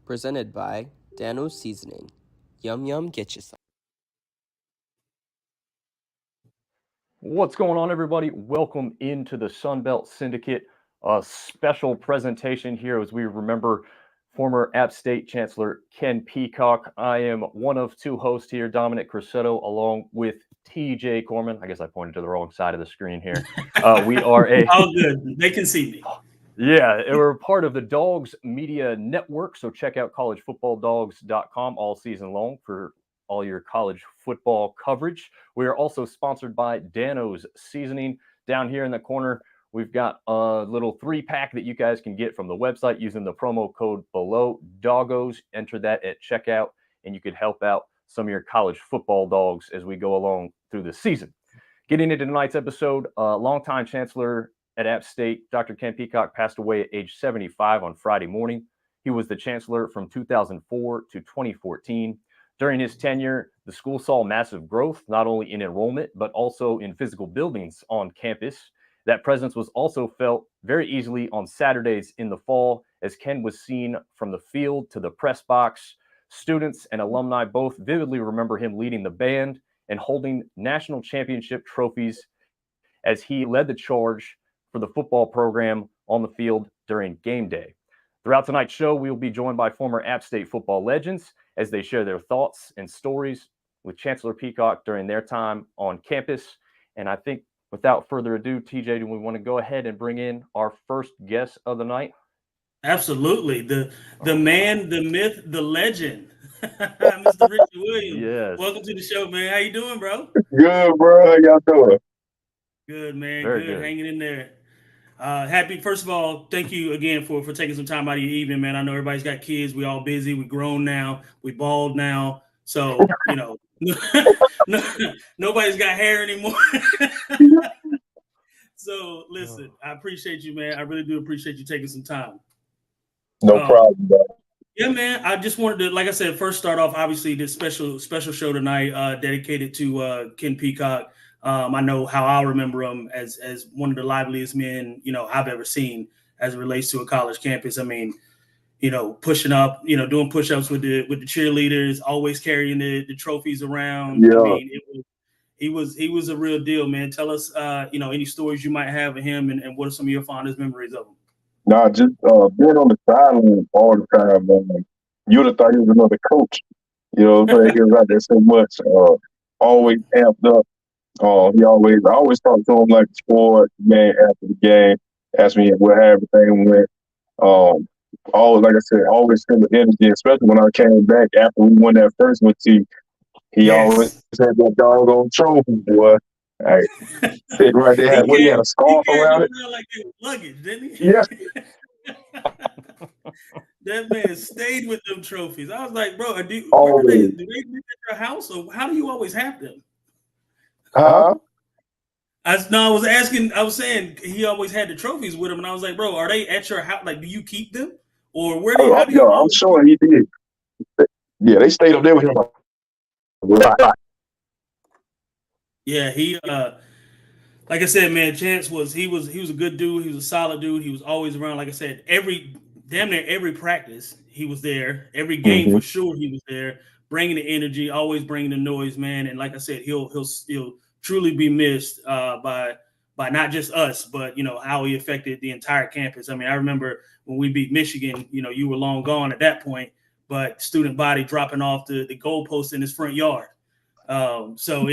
presented by Dano's Seasoning. Yum yum, get you some. What's going on, everybody? Welcome into the Sun Belt Syndicate. A special presentation here as we remember former App State Chancellor Ken Peacock. I am one of two hosts here, Dominic along with TJ Corman. I guess I pointed to the wrong side of the screen here. We are all good. They can see me. Yeah, we're part of the Dawgs Media Network, so check out collegefootballdogs.com all season long for all your college football coverage. We are also sponsored by Dano's Seasoning. Down here in the corner, we've got a little 3-pack that you guys can get from the website using the promo code below, Doggos. Enter that at checkout, and you could help out some of your college football dogs as we go along through the season. Getting into tonight's episode, longtime Chancellor at App State, Dr. Ken Peacock passed away at age 75 on Friday morning. He was the chancellor from 2004 to 2014. During his tenure, the school saw massive growth, not only in enrollment, but also in physical buildings on campus. That presence was also felt very easily on Saturdays in the fall, as Ken was seen from the field to the press box. Students and alumni both vividly remember him leading the band and holding national championship trophies as he led the charge for the football program on the field during game day. Throughout tonight's show, we will be joined by former App State football legends as they share their thoughts and stories with Chancellor Peacock during their time on campus. And I think without further ado, TJ, do we want to go ahead and bring in our first guest of the night? Absolutely. The man, the myth, the legend, Mr. Richie Williams. Yes. Welcome to the show, man. How you doing, bro? Good, bro. How y'all doing? Good, man. Very good. good. Hanging in there. First of all, thank you again for taking some time out of your evening, man. I know everybody's got kids. We all busy. We grown now. We bald now. So, nobody's got hair anymore. So, listen, I appreciate you, man. I really do appreciate you taking some time. No problem, bro. Yeah, man. I just wanted to, like I said, first start off, obviously, this special show tonight dedicated to Ken Peacock. I know how I'll remember him as one of the liveliest men, I've ever seen as it relates to a college campus. I mean, pushing up, doing push-ups with the cheerleaders, always carrying the trophies around. Yeah. I mean, he was a real deal, man. Tell us, any stories you might have of him and what are some of your fondest memories of him? Nah, just being on the sideline all the time, man. You would have thought he was another coach. He was out there so much, always amped up. I always talk to him like sport, man, after the game, ask me how everything went. Always, like I said, always feel the energy, especially when I came back after we won that first one. He always had that doggone trophy, boy. I sit right there. He had a scarf around it. Like it was luggage, didn't he? Yeah. That man stayed with them trophies. I was like, bro, do they live at your house, or how do you always have them? Huh? I was saying he always had the trophies with him, and I was like, bro, are they at your house? Like, do you keep them, or where do you? I'm sure he did. Yeah, they stayed up there with him. Yeah, he like I said, man, Chance was a good dude. He was a solid dude. He was always around. Like I said, damn near every practice he was there. Every game for sure he was there, bringing the energy, always bringing the noise, man. And like I said, he'll truly be missed by not just us, but how he affected the entire campus. I mean, I remember when we beat Michigan. You were long gone at that point, but student body dropping off the goalpost in his front yard. So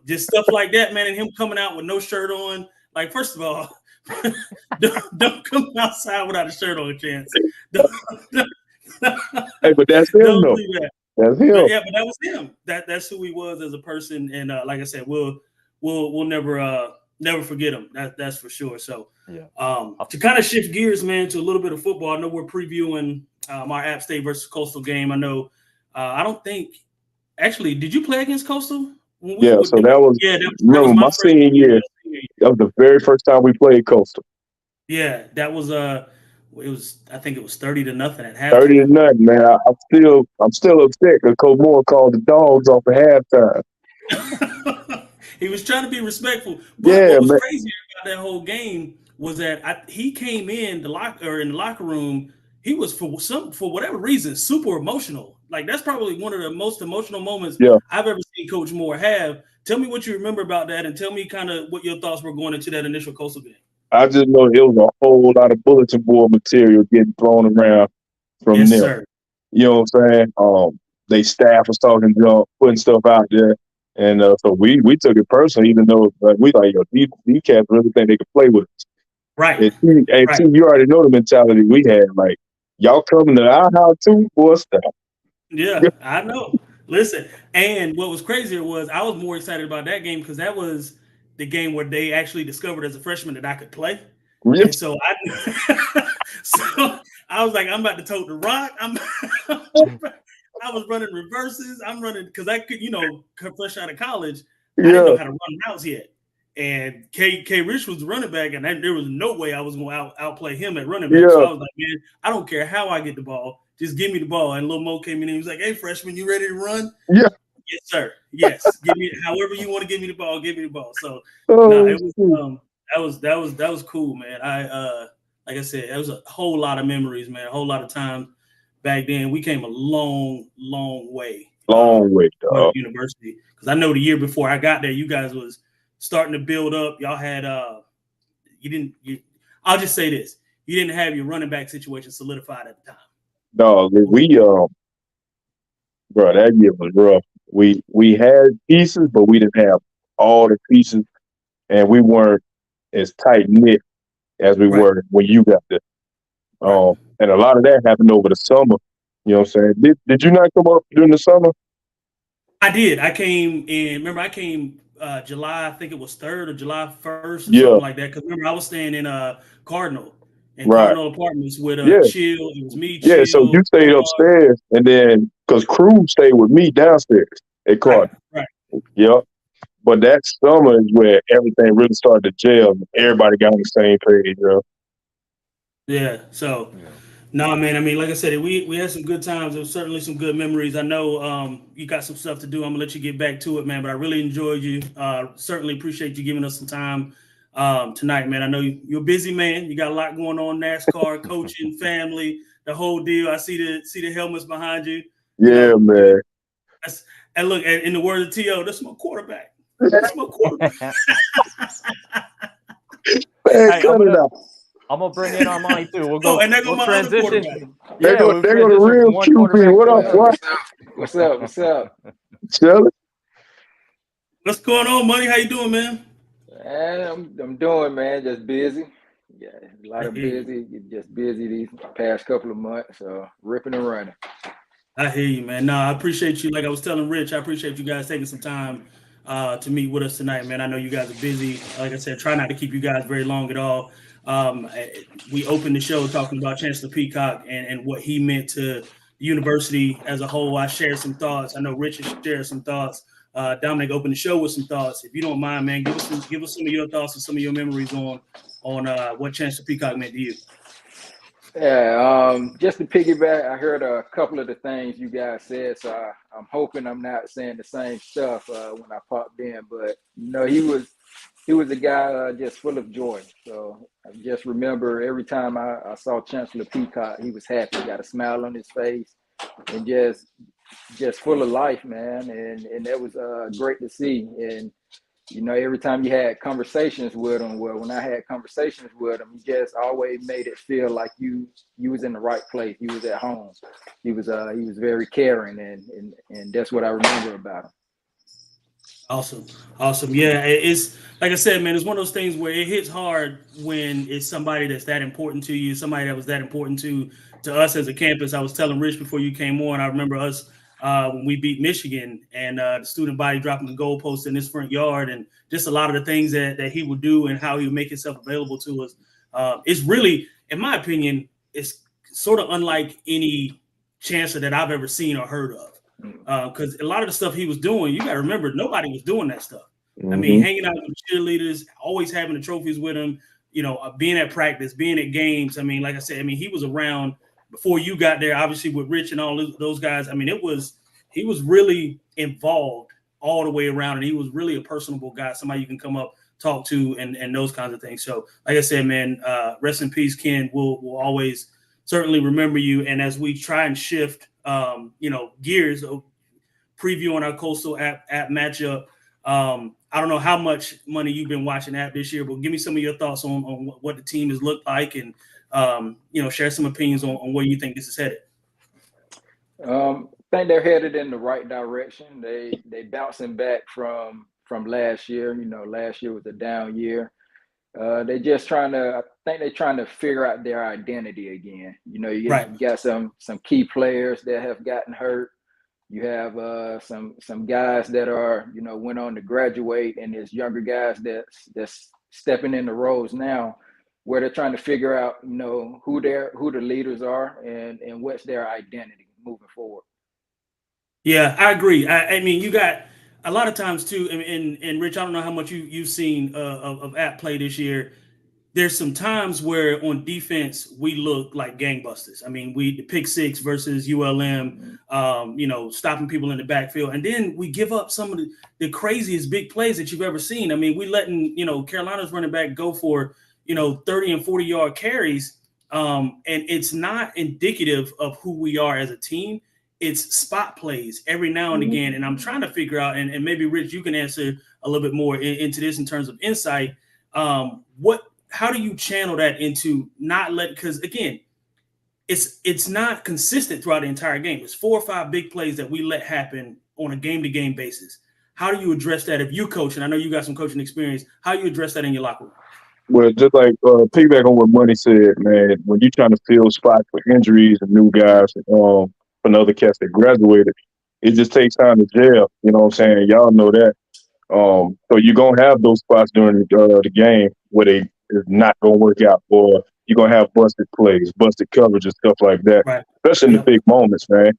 just stuff like that, man, and him coming out with no shirt on. Like, first of all, don't come outside without a shirt on, Chance. Hey, but that's him, though. That's him. But that was him. That's who he was as a person, and like I said, we'll never forget him. That's for sure. So, to kind of shift gears, man, to a little bit of football. I know we're previewing our App State versus Coastal game. I know. I don't think. Actually, did you play against Coastal? That was my senior year. That was the very first time we played Coastal. Yeah, that was I think it was 30-0 at halftime. 30-0, man. I'm still upset because Coach Moore called the Dogs off at halftime. He was trying to be respectful. But what was crazy about that whole game was that he came in the locker room. he was for whatever reason super emotional. Like that's probably one of the most emotional moments I've ever seen Coach Moore have. Tell me what you remember about that, and tell me kind of what your thoughts were going into that initial Coastal game. I just know it was a whole lot of bulletin board material getting thrown around from them. Sir. You know what I'm saying? They staff was talking junk, putting stuff out there. And so we took it personally, even though we like, these cats really think they can play with us. Right. And you already know the mentality we had. Like, y'all coming to our house too? Boy, stop. Yeah, I know. Listen, and what was crazier was I was more excited about that game because that was the game where they actually discovered as a freshman that I could play. Really? And so I was like, I'm about to tote the rock. I was running reverses. I'm running because I could, fresh out of college, I didn't know how to run routes yet. And K Rich was the running back, and there was no way I was going to outplay him at running back. So I was like, man, I don't care how I get the ball. Just give me the ball. And Lil Mo came in and he was like, hey, freshman, you ready to run? Yeah. Yes, sir. Yes. Give me however you want to give me the ball, give me the ball. So it was that was cool, man. Like I said, it was a whole lot of memories, man, a whole lot of time back then. We came a long way. Long way, dog. University. Because I know the year before I got there, you guys was starting to build up. Y'all had I'll just say this. You didn't have your running back situation solidified at the time. No, bro, that year was rough. We had pieces, but we didn't have all the pieces, and we weren't as tight knit as we were when you got there. And a lot of that happened over the summer. You know what I'm saying? Did you not come up during the summer? I did. I came in. Remember, I came July. I think it was 3rd or July 1st or something like that. Because remember, I was staying in Cardinal. In Cardinal Apartments with Chill. It was me, Chill. Yeah, so you stayed upstairs, and then because Crew stayed with me downstairs at Cardinal. Right. Yep. But that summer is where everything really started to gel. Everybody got on the same page, Yeah. So, no, man. I mean, like I said, we had some good times. There was certainly some good memories. I know you got some stuff to do. I'm gonna let you get back to it, man. But I really enjoyed you. Certainly appreciate you giving us some time tonight, man. I know you're a busy man. You got a lot going on: NASCAR, coaching, family, the whole deal. I see the helmets behind you. Yeah, man. And look, in the words of T.O., that's my quarterback. That's my quarterback. Hey, I'm gonna bring in Armanti too. We'll go. And they're gonna transition. They're gonna real QB. What up? What's up? Chilling. What's going on, Money? How you doing, man? I'm doing, man. Just busy. Yeah, a lot of busy. Just busy these past couple of months. So ripping and running. I hear you, man. No, I appreciate you. Like I was telling Rich, I appreciate you guys taking some time to meet with us tonight, man. I know you guys are busy. Like I said, try not to keep you guys very long at all. We opened the show talking about Chancellor Peacock and what he meant to the university as a whole. I shared some thoughts. I know Rich shared some thoughts. Dominic opened the show with some thoughts. If you don't mind, man, give us some of your thoughts and some of your memories on what Chancellor Peacock meant to you. Yeah, just to piggyback, I heard a couple of the things you guys said, so I'm hoping I'm not saying the same stuff when I popped in. But he was a guy just full of joy. So I just remember every time I saw Chancellor Peacock, he was happy, got a smile on his face, and just full of life, man. And that was great to see. And every time you had conversations with him, when I had conversations with him, he just always made it feel like you was in the right place. You was at home. He was very caring, and that's what I remember about him. Awesome. Yeah, it's like I said, man, it's one of those things where it hits hard when it's somebody that's that important to you, somebody that was that important to us as a campus. I was telling Rich before you came on, I remember us when we beat Michigan and the student body dropping the goalpost in his front yard, and just a lot of the things that he would do and how he would make himself available to us. It's really, in my opinion, it's sort of unlike any chancellor that I've ever seen or heard of. Because a lot of the stuff he was doing, you got to remember, nobody was doing that stuff. Mm-hmm. I mean, hanging out with cheerleaders, always having the trophies with him, being at practice, being at games. I mean, like I said, he was around before you got there, obviously with Rich and all those guys. I mean, he was really involved all the way around, and he was really a personable guy, somebody you can come up, talk to, and those kinds of things. So, like I said, man, rest in peace, Ken. We'll always certainly remember you. And as we try and shift, gears, previewing our Coastal App matchup, I don't know how much money you've been watching App this year, but give me some of your thoughts on what the team has looked like, and share some opinions on where you think this is headed. I think they're headed in the right direction. They bouncing back from last year. Last year was a down year. They're just trying to figure out their identity again. You got some key players that have gotten hurt. You have some guys that are, went on to graduate, and there's younger guys that's stepping in the roles now, where they're trying to figure out, who the leaders are and what's their identity moving forward. Yeah, I agree. I mean, you got a lot of times too, and Rich, I don't know how much you've seen of App play this year. There's some times where on defense we look like gangbusters. I mean, the pick six versus ULM, stopping people in the backfield, and then we give up some of the craziest big plays that you've ever seen. I mean, we letting Carolina's running back go for 30 and 40-yard carries, and it's not indicative of who we are as a team. It's spot plays every now and again, and I'm trying to figure out, and maybe Rich, you can answer a little bit more into this in terms of insight. How do you channel that into not let? Because again, it's not consistent throughout the entire game. It's 4 or 5 big plays that we let happen on a game-to-game basis. How do you address that if you coach? And I know you got some coaching experience. How do you address that in your locker room? Well, just like piggyback on what Money said, man, when you're trying to fill spots for injuries and new guys, for another cats that graduated, it just takes time to gel. You know what I'm saying? Y'all know that. So you're going to have those spots during the game where they is not going to work out, or you're going to have busted plays, busted coverage and stuff like that, right, especially in the big moments, man.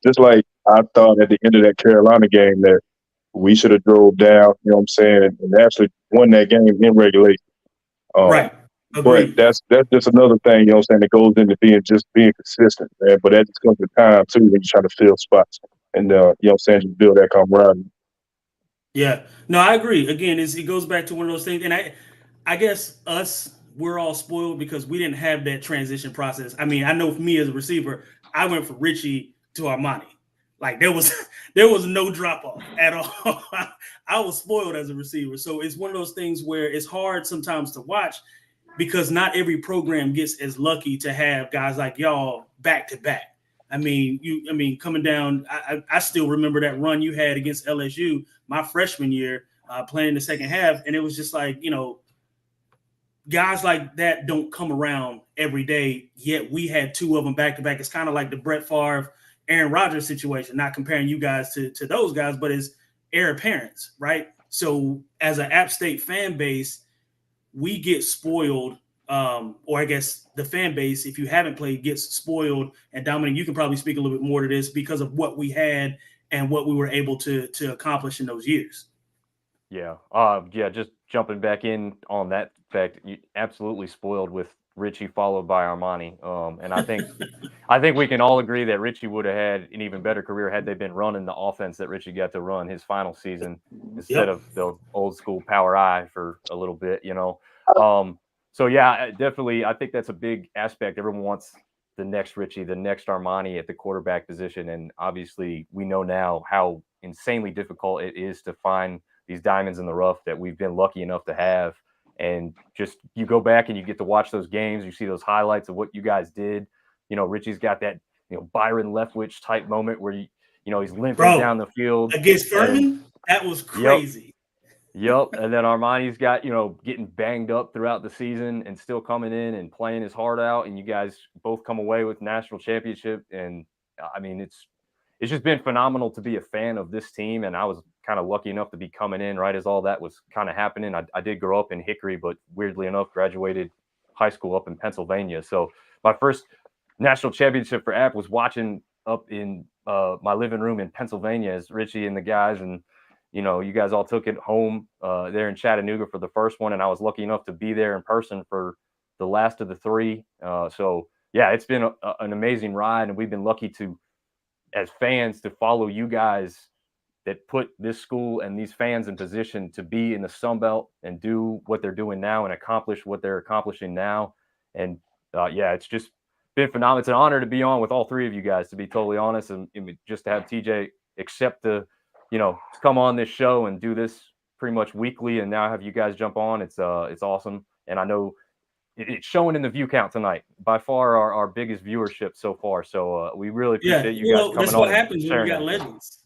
Just like I thought at the end of that Carolina game that we should have drove down, you know what I'm saying, and actually won that game in regulation. Right. Agreed. But that's just another thing, you know what I'm saying, that goes into being consistent, man. But that just comes with time, too, when you're trying to fill spots and, you know what I'm saying, just build that camaraderie. Yeah. No, I agree. Again, it goes back to one of those things. And I guess we're all spoiled because we didn't have that transition process. I mean, I know for me as a receiver, I went from Richie to Armanti. Like there was no drop off at all. I was spoiled as a receiver. So it's one of those things where it's hard sometimes to watch because not every program gets as lucky to have guys like y'all back to back. I mean, coming down, I still remember that run you had against LSU my freshman year, playing the second half, and it was just like, guys like that don't come around every day. Yet we had 2 of them back to back. It's kind of like the Brett Favre, Aaron Rodgers situation. Not comparing you guys to those guys, but as heir apparents, right? So as an App State fan base, we get spoiled. Or I guess the fan base, if you haven't played, gets spoiled. And Dominic, you can probably speak a little bit more to this because of what we had and what we were able to accomplish in those years. Yeah. Just jumping back in on that fact, you absolutely spoiled with Richie followed by Armanti. And I think we can all agree that Richie would have had an even better career had they been running the offense that Richie got to run his final season instead of the old school power I for a little bit, So, yeah, definitely, I think that's a big aspect. Everyone wants the next Richie, the next Armanti at the quarterback position. And obviously, we know now how insanely difficult it is to find these diamonds in the rough that we've been lucky enough to have. And just you go back and you get to watch those games. You see those highlights of what you guys did. Richie's got that, Byron Leftwich type moment where, he's limping down the field. Against Furman? That was crazy. Yep. And then Armanti's got, getting banged up throughout the season and still coming in and playing his heart out. And you guys both come away with national championship. And I mean, it's just been phenomenal to be a fan of this team. And I was kind of lucky enough to be coming in right as all that was kind of happening. I did grow up in Hickory, but weirdly enough, graduated high school up in Pennsylvania. So my first national championship for App was watching up in my living room in Pennsylvania as Richie and the guys and you guys all took it home there in Chattanooga for the first one, and I was lucky enough to be there in person for the last of the 3. So, yeah, it's been an amazing ride, and we've been lucky to, as fans, to follow you guys that put this school and these fans in position to be in the Sun Belt and do what they're doing now and accomplish what they're accomplishing now. And, it's just been phenomenal. It's an honor to be on with all three of you guys, to be totally honest, and just to have TJ accept the, come on this show and do this pretty much weekly, and now have you guys jump on. It's awesome, and I know it's showing in the view count tonight. By far our biggest viewership so far. So we really appreciate you guys coming on. That's what happens when you got legends.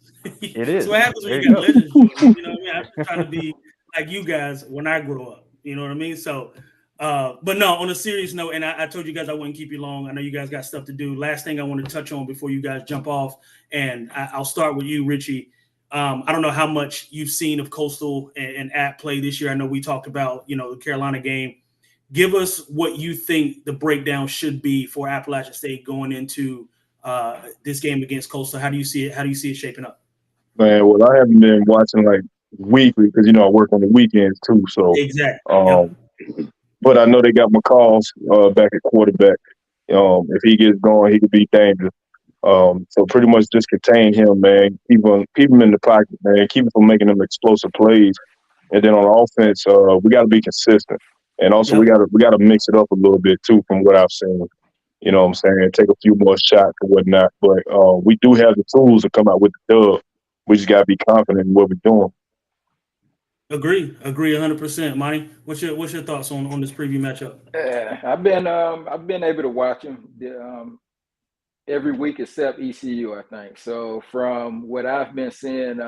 It is. That's what happens when you got legends. You know what I mean? I'm trying to be like you guys when I grow up. You know what I mean? So, but no, on a serious note, and I told you guys I wouldn't keep you long. I know you guys got stuff to do. Last thing I want to touch on before you guys jump off, and I'll start with you, Richie. I don't know how much you've seen of Coastal and App play this year. I know we talked about, the Carolina game. Give us what you think the breakdown should be for Appalachian State going into this game against Coastal. How do you see it? How do you see it shaping up? Man, well, I haven't been watching like weekly because I work on the weekends too. So exactly. But I know they got McCall's back at quarterback. If he gets going, he could be dangerous. So pretty much just contain him, man. Keep him in the pocket, man. Keep him from making them explosive plays. And then on offense, we got to be consistent. And also we got to mix it up a little bit too, from what I've seen. You know what I'm saying? Take a few more shots or whatnot. But we do have the tools to come out with the dub. We just got to be confident in what we're doing. Agree 100%. Monty, what's your thoughts on this preview matchup? I've been able to watch them every week except ECU, I think. So from what I've been seeing,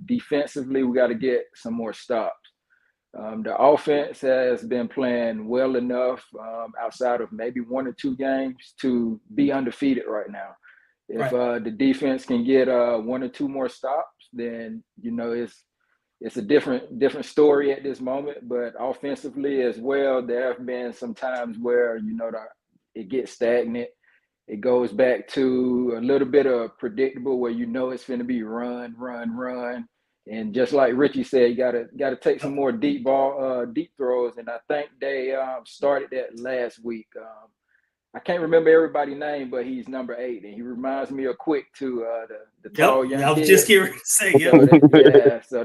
defensively, we got to get some more stops. The offense has been playing well enough outside of maybe 1 or 2 games to be undefeated right now. If the defense can get 1 or 2 more stops, then it's a different story at this moment. But offensively as well, there have been some times where it gets stagnant. It goes back to a little bit of predictable where it's going to be run. And just like Richie said, you gotta take some more deep throws. And I think they started that last week. I can't remember everybody's name, but he's number 8, and he reminds me of Quick too. The tall young kid. I was just here to say, So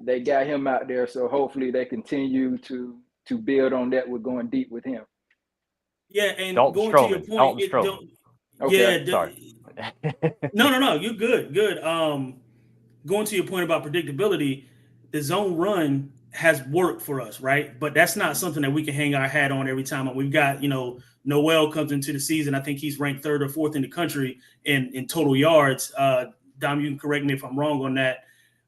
they got him out there. So hopefully they continue to build on that. We're going deep with him. Yeah, and Dalton going to your point, sorry. No, you're good. Going to your point about predictability, the zone run has worked for us, right? But that's not something that we can hang our hat on every time. We've got, Noel comes into the season. I think he's ranked 3rd or 4th in the country in total yards. Dom, you can correct me if I'm wrong on that.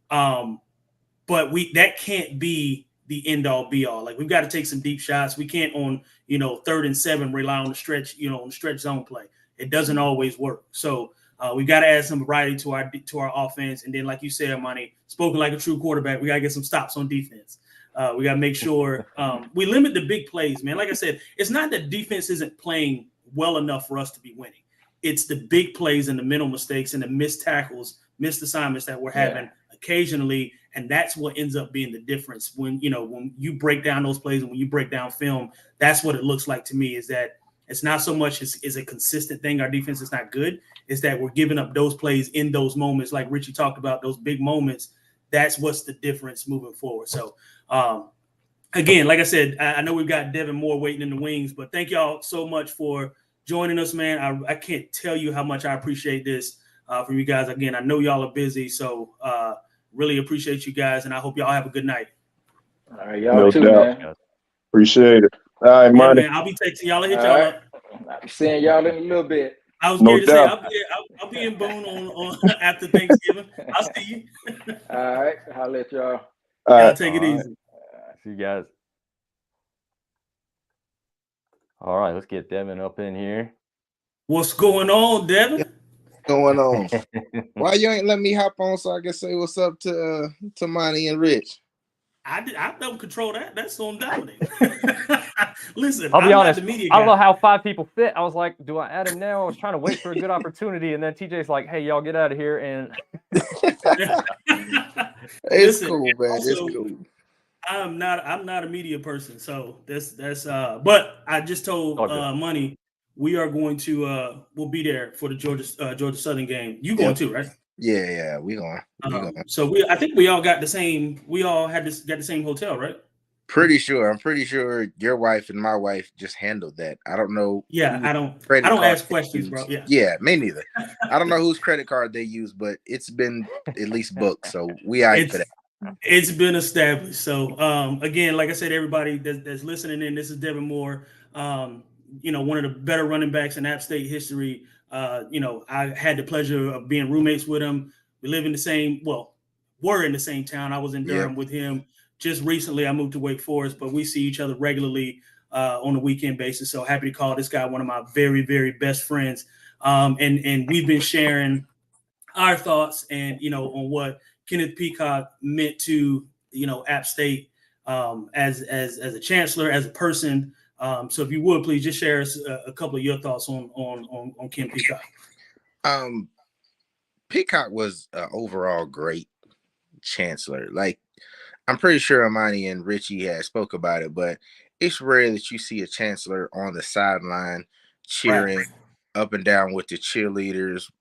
But that can't be the end all be all. Like, we've got to take some deep shots. We can't on, 3rd and 7 rely on the stretch, on the stretch zone play. It doesn't always work. So we've got to add some variety to our offense. And then, like you said, Monty, spoken like a true quarterback, we got to get some stops on defense. We got to make sure we limit the big plays, man. Like I said, it's not that defense isn't playing well enough for us to be winning. It's the big plays and the mental mistakes and the missed tackles, missed assignments that we're having occasionally. And that's what ends up being the difference when you break down those plays and when you break down film. That's what it looks like to me, is that it's not so much as a consistent thing. Our defense is not good. It's that we're giving up those plays in those moments, like Richie talked about, those big moments. That's what's the difference moving forward. So, again, like I said, I know we've got Devin Moore waiting in the wings, but thank y'all so much for joining us, man. I can't tell you how much I appreciate this from you guys. Again, I know y'all are busy, so really appreciate you guys, and I hope y'all have a good night. All right, y'all too, man. Appreciate it. All right, Monty. Man, I'll be texting y'all. I'll hit y'all up. I'll be seeing y'all in a little bit. I was going to say, I'll be in Boone on after Thanksgiving. I'll see you. All right, I'll let y'all. Y'all take it easy. See you guys. All right, let's get Devin up in here. What's going on, Devin? What's going on? Why you ain't let me hop on so I can say what's up to Monty and Rich? I don't control that. That's on Dominic. Listen, I'll be honest. The media I don't know how 5 people fit. I was like, do I add him now? I was trying to wait for a good opportunity, and then TJ's like, "Hey, y'all get out of here." And it's cool, man. Also, it's cool. I'm not a media person, so that's but I just told Money we are going to we'll be there for the Georgia Southern game. You going too, right? Yeah, we going. So I think we all got the same. We all got the same hotel, right? I'm pretty sure your wife and my wife just handled that. I don't know. Yeah, I don't ask questions, bro. Yeah, me neither. I don't know whose credit card they use, but it's been at least booked. So we all right for that. It's been established. So again, like I said, everybody that's listening in, this is Devin Moore. One of the better running backs in App State history. I had the pleasure of being roommates with him. We live in were in the same town. I was in Durham with him. Just recently, I moved to Wake Forest, but we see each other regularly on a weekend basis. So happy to call this guy one of my very, very best friends. And we've been sharing our thoughts and, on what Kenneth Peacock meant to, App State as a chancellor, as a person. So if you would, please just share us a couple of your thoughts on Ken Peacock. Peacock was an overall great chancellor. Like, I'm pretty sure Armanti and Richie had spoke about it, but it's rare that you see a chancellor on the sideline cheering up and down with the cheerleaders,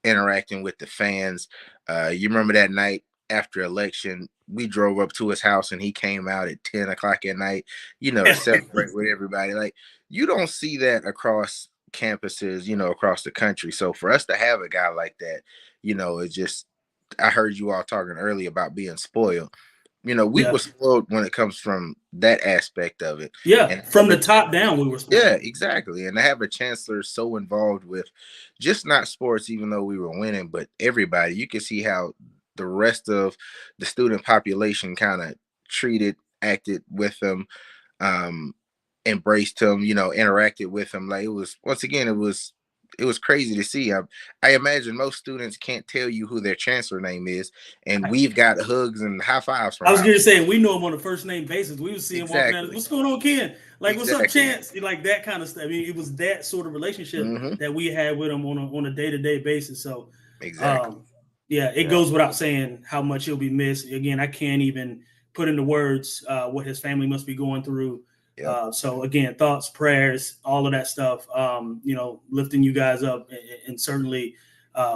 interacting with the fans. You remember that night after election, we drove up to his house and he came out at 10 o'clock at night, to celebrate with everybody. Like, you don't see that across campuses, across the country. So for us to have a guy like that, it's just, I heard you all talking earlier about being spoiled. We were spoiled when it comes from that aspect of it. Yeah, and from the top down, we were spoiled. Yeah, exactly. And to have a chancellor so involved with just not sports, even though we were winning, but everybody, you can see how the rest of the student population kind of acted with them, embraced him, interacted with him. Like, it was, once again, it was crazy to see. I imagine most students can't tell you who their chancellor name is, and we've got hugs and high fives from. I was going to say, we know him on a first name basis. We would see him walking out. What's going on, Ken? Like, what's up, Chance? Like that kind of stuff. I mean, it was that sort of relationship that we had with him on a day-to-day basis. So, exactly. It goes without saying how much he'll be missed. Again, I can't even put into words what his family must be going through. Yep. So again, thoughts, prayers, all of that stuff, lifting you guys up and certainly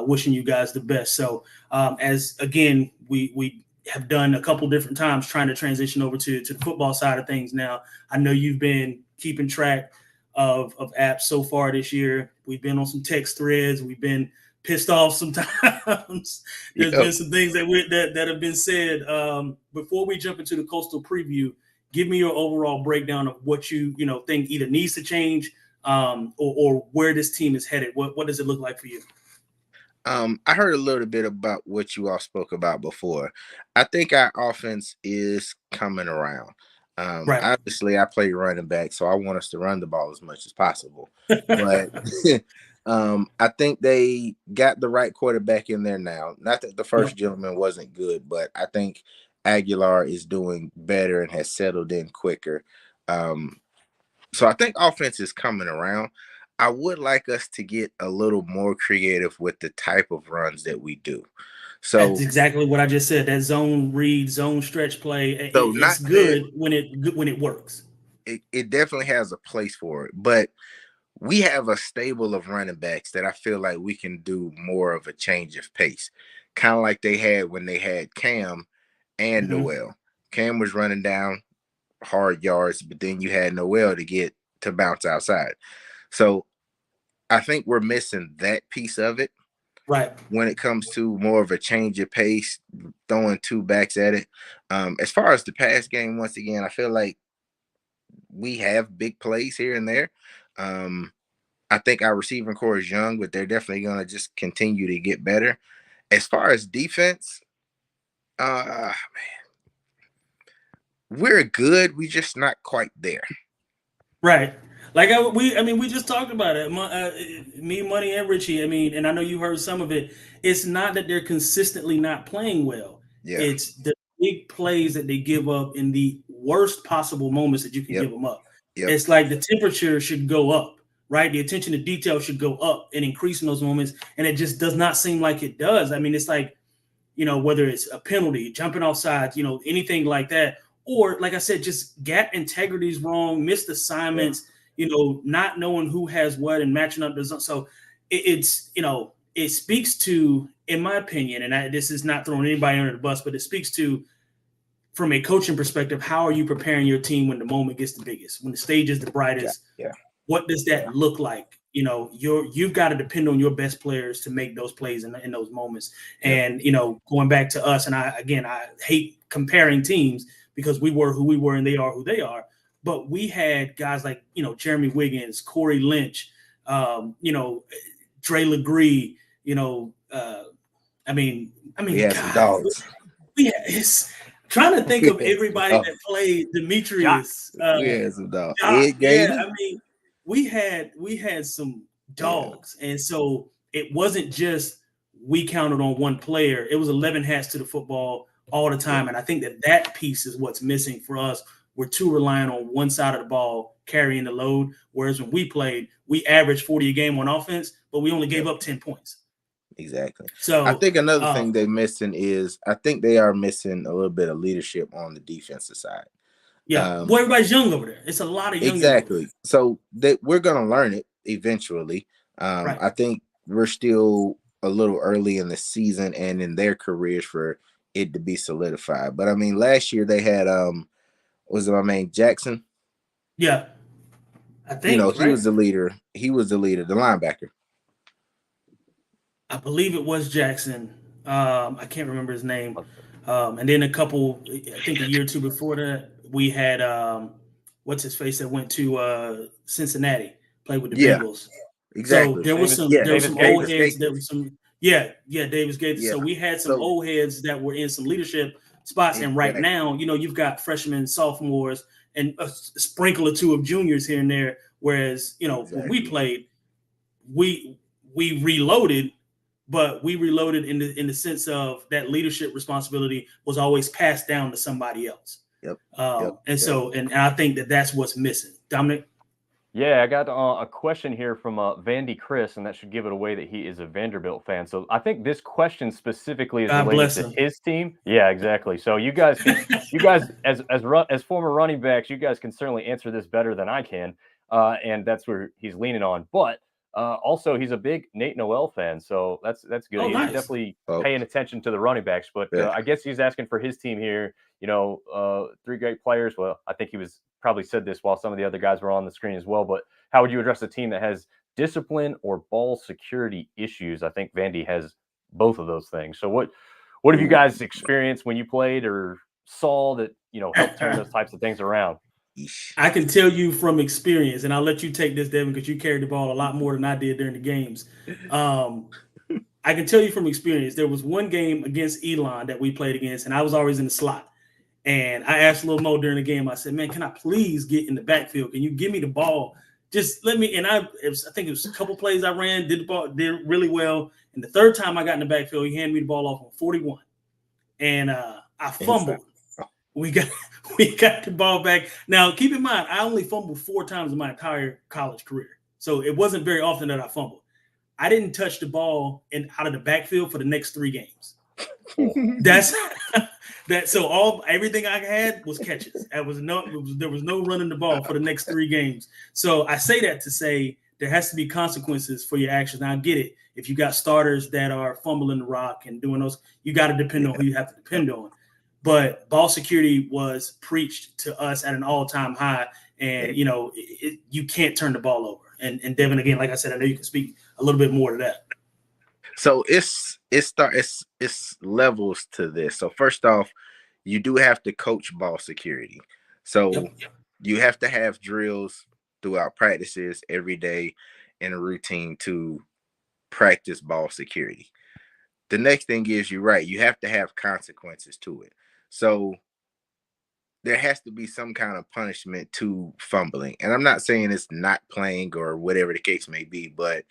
wishing you guys the best. So as again, we have done a couple different times trying to transition over to the football side of things now. I know you've been keeping track of apps so far this year. We've been on some text threads. We've been pissed off sometimes. There's been some things that have been said. Before we jump into the Coastal preview, give me your overall breakdown of what you think either needs to change or where this team is headed. What does it look like for you? I heard a little bit about what you all spoke about before. I think our offense is coming around. Obviously, I play running back, so I want us to run the ball as much as possible. But I think they got the right quarterback in there now. Not that the first gentleman wasn't good, but I think Aguilar is doing better and has settled in quicker. So I think offense is coming around. I would like us to get a little more creative with the type of runs that we do. So that's exactly what I just said. That zone read, zone stretch play. So it's good when it works. It definitely has a place for it, but we have a stable of running backs that I feel like we can do more of a change of pace, kind of like they had when they had Cam and Noel. Cam was running down hard yards, but then you had Noel to bounce outside. So I think we're missing that piece of it. Right. When it comes to more of a change of pace, throwing two backs at it. As far as the pass game, once again, I feel like we have big plays here and there. I think our receiving core is young, but they're definitely going to just continue to get better. As far as defense, we're good. We're just not quite there. Right. Like we just talked about it. Me, Money, and Richie. And I know you heard some of it. It's not that they're consistently not playing well. Yeah. It's the big plays that they give up in the worst possible moments that you can give them up. Yep. It's like the temperature should go up, right? The attention to detail should go up and increase in those moments. And it just does not seem like it does. It's like, whether it's a penalty, jumping off sides, anything like that. Or, like I said, just gap integrity is wrong, missed assignments, not knowing who has what and matching up. So it speaks to, in my opinion, and this is not throwing anybody under the bus, but it speaks to from a coaching perspective, how are you preparing your team when the moment gets the biggest, when the stage is the brightest? Yeah. What does that look like? You know, you've got to depend on your best players to make those plays in those moments. And, you know, going back to us, and I hate comparing teams because we were who we were and they are who they are. But we had guys like, you know, Jeremy Wiggins, Corey Lynch, you know, Dre Legree, you know, we had some dogs. It's trying to think of everybody that played. Demetrius. We had some dogs. I mean, we had some dogs, and so it wasn't just we counted on one player. It was 11 hats to the football all the time, and I think that piece is what's missing for us. We're too reliant on one side of the ball carrying the load, whereas when we played, we averaged 40 a game on offense, but we only gave up 10 points. Exactly. So I think another thing they're missing is I think they are missing a little bit of leadership on the defensive side. Yeah, well, everybody's young over there. It's a lot of young. Exactly. So we're going to learn it eventually. Right. I think we're still a little early in the season and in their careers for it to be solidified. But I mean, last year they had was it my man Jackson? Yeah, I think he was the leader. He was the leader, the linebacker. I believe it was Jackson. I can't remember his name. And then I think a year or two before that, we had what's his face that went to Cincinnati, played with the Bengals. Exactly. So there was some old heads. There was some Davis Gates. Yeah. So we had some old heads that were in some leadership spots. And right now, you know, you've got freshmen, sophomores, and a sprinkle or two of juniors here and there. Whereas, you know, when we played, we reloaded. But we reloaded in the sense of that leadership responsibility was always passed down to somebody else. And I think that's what's missing. Dominic? Yeah, I got a question here from Vandy Chris, and that should give it away that he is a Vanderbilt fan. So I think this question specifically is related to his team. Yeah, exactly. So you guys, as former running backs, you guys can certainly answer this better than I can, and that's where he's leaning on. But also, he's a big Nate Noel fan, so that's good. He's definitely paying attention to the running backs. But I guess he's asking for his team here. You know, 3 great players. Well, I think he was probably said this while some of the other guys were on the screen as well. But how would you address a team that has discipline or ball security issues? I think Vandy has both of those things. So what have you guys experienced when you played or saw that, you know, helped turn those types of things around? I can tell you from experience, and I'll let you take this, Devin, because you carried the ball a lot more than I did during the games. I can tell you from experience, there was one game against Elon that we played against, and I was always in the slot. And I asked Lil Mo during the game, I said, man, can I please get in the backfield? Can you give me the ball? Just let me. And I think it was a couple plays I ran, did really well. And the third time I got in the backfield, he handed me the ball off on 41. And I fumbled. We got the ball back. Now, keep in mind, I only fumbled 4 times in my entire college career. So it wasn't very often that I fumbled. I didn't touch the ball out of the backfield for the next 3 games. That's that. So everything I had was catches. There was no running the ball for the next 3 games. So I say that to say there has to be consequences for your actions. Now I get it. If you got starters that are fumbling the rock and doing those, you got to depend on who you have to depend on. But ball security was preached to us at an all-time high, and you know you can't turn the ball over. And Devin, again, like I said, I know you can speak a little bit more to that. So it's levels to this. So first off, you do have to coach ball security. So you have to have drills throughout practices every day in a routine to practice ball security. The next thing is, you're right, you have to have consequences to it. So there has to be some kind of punishment to fumbling. And I'm not saying it's not playing or whatever the case may be, but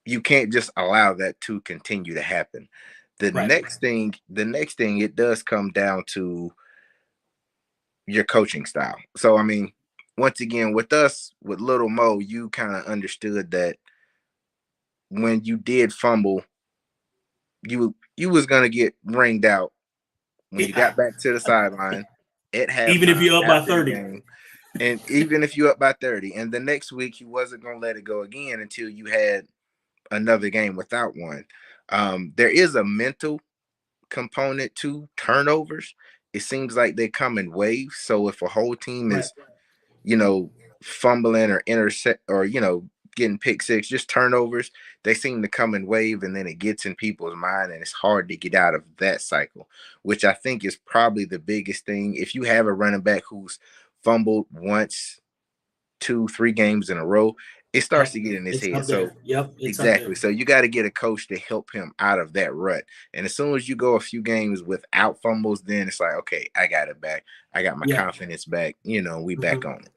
you can't just allow that to continue to happen. The next thing, it does come down to your coaching style. So, I mean, once again, with us, with Little Mo, you kind of understood that when you did fumble, you was going to get ringed out when you got back to the sideline. Even if you're up by 30. And even if you're up by 30. And the next week, you wasn't going to let it go again until you had another game without one. There is a mental component to turnovers, it seems like they come in waves. So if a whole team is, fumbling or intercept or, getting pick six, just turnovers, they seem to come in wave, and then it gets in people's mind, and it's hard to get out of that cycle, which I think is probably the biggest thing. If you have a running back who's fumbled once, 2-3 games in a row, it starts to get in his head. So exactly. So you got to get a coach to help him out of that rut. And as soon as you go a few games without fumbles, then it's like, okay, I got it back. I got my confidence back. We back on it.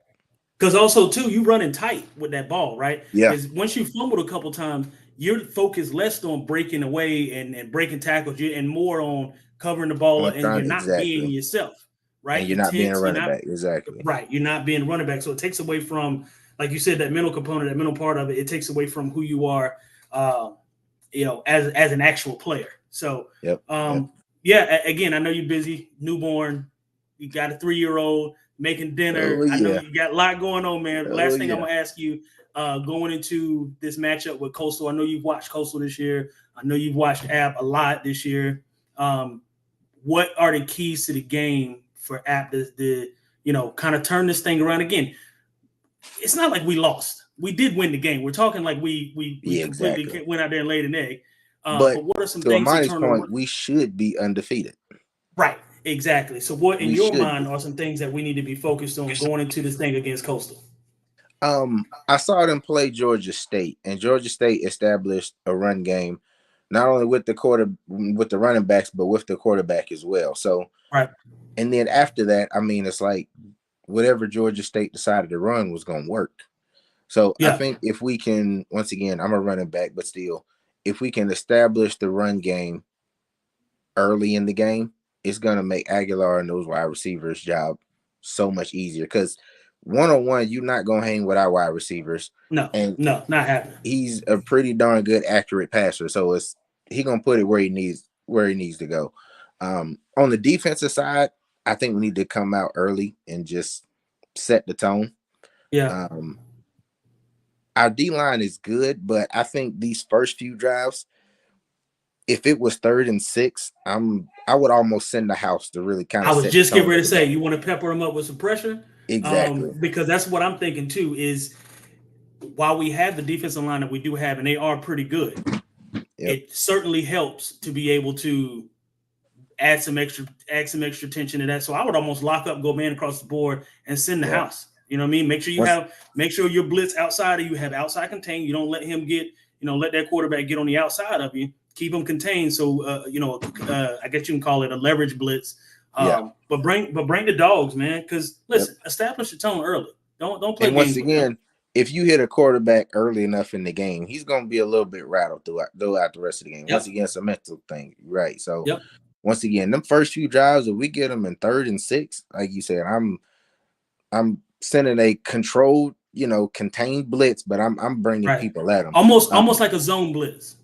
Because also, too, you running tight with that ball, right? Yeah. Because once you fumbled a couple times, you're focused less on breaking away and breaking tackles, and more on covering the ball, and you're not being yourself, right? And you're not being a running back, exactly. Right, you're not being a running back. So it takes away from, like you said, that mental component, that mental part of it. It takes away from who you are, as an actual player. So, again, I know you're busy, newborn, you got a 3-year-old. Making dinner. I know you got a lot going on, man. Last thing I'm gonna ask you, going into this matchup with Coastal. I know you've watched Coastal this year. I know you've watched App a lot this year. What are the keys to the game for App to kind of turn this thing around again? It's not like we lost. We did win the game. We're talking like we completely went out there and laid an egg. But what are some things to turn around? We should be undefeated. Right. Exactly. So what in your mind are some things that we need to be focused on going into this thing against Coastal? I saw them play Georgia State, and Georgia State established a run game, not only with the running backs, but with the quarterback as well. So, and then after that, I mean, it's like whatever Georgia State decided to run was going to work. So I think if we can, once again, I'm a running back, but still, if we can establish the run game early in the game, it's going to make Aguilar and those wide receivers' job so much easier, because one-on-one, you're not going to hang with our wide receivers. No, not happening. He's a pretty darn good, accurate passer, so he's going to put it where he needs to go. On the defensive side, I think we need to come out early and just set the tone. Yeah. Our D-line is good, but I think these first few drives, if it was 3rd and 6, I would almost send the house to really kind of. I was just getting ready to say, you want to pepper them up with some pressure, exactly, because that's what I'm thinking too. Is while we have the defensive line that we do have, and they are pretty good, it certainly helps to be able to add some extra tension to that. So I would almost lock up, go man across the board, and send the house. You know what I mean? Make sure your blitz outside of you have outside contain. You don't let him get, let that quarterback get on the outside of you. Keep them contained. So, I guess you can call it a leverage blitz. But bring the dogs, man. Because listen, establish the tone early. Don't play. And once again, if you hit a quarterback early enough in the game, he's going to be a little bit rattled throughout the rest of the game. Once again, it's a mental thing, right? So, once again, them first few drives, if we get them in 3rd and 6, like you said, I'm sending a controlled, contained blitz, but I'm bringing people at them. Almost like a zone blitz.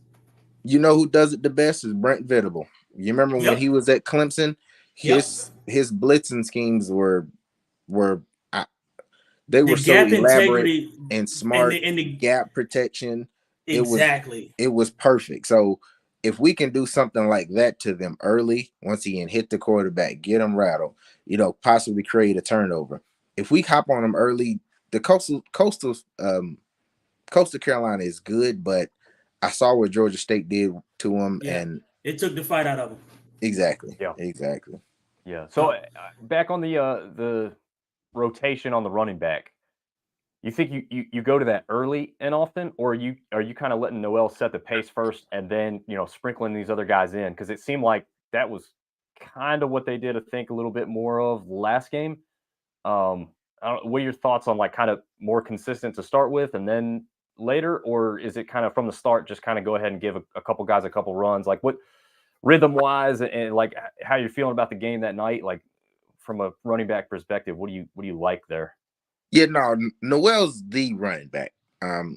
You know who does it the best is Brent Venables. You remember when he was at Clemson, his blitzing schemes were so elaborate and smart, and the gap protection. Exactly. It was perfect. So if we can do something like that to them early, once again, hit the quarterback, get them rattled, possibly create a turnover. If we hop on them early, the Coastal Carolina is good, but I saw what Georgia State did to them, and it took the fight out of them. Exactly. Yeah. Exactly. Yeah. So back on the rotation on the running back, you think you go to that early and often, or are you kind of letting Noel set the pace first and then sprinkling these other guys in? Because it seemed like that was kind of what they did. I think a little bit more of last game. What are your thoughts on like kind of more consistent to start with and then later, or is it kind of from the start just kind of go ahead and give a couple guys a couple runs? Like what rhythm wise and like how you're feeling about the game that night, like from a running back perspective, what do you like there? Yeah, no, Noel's the running back.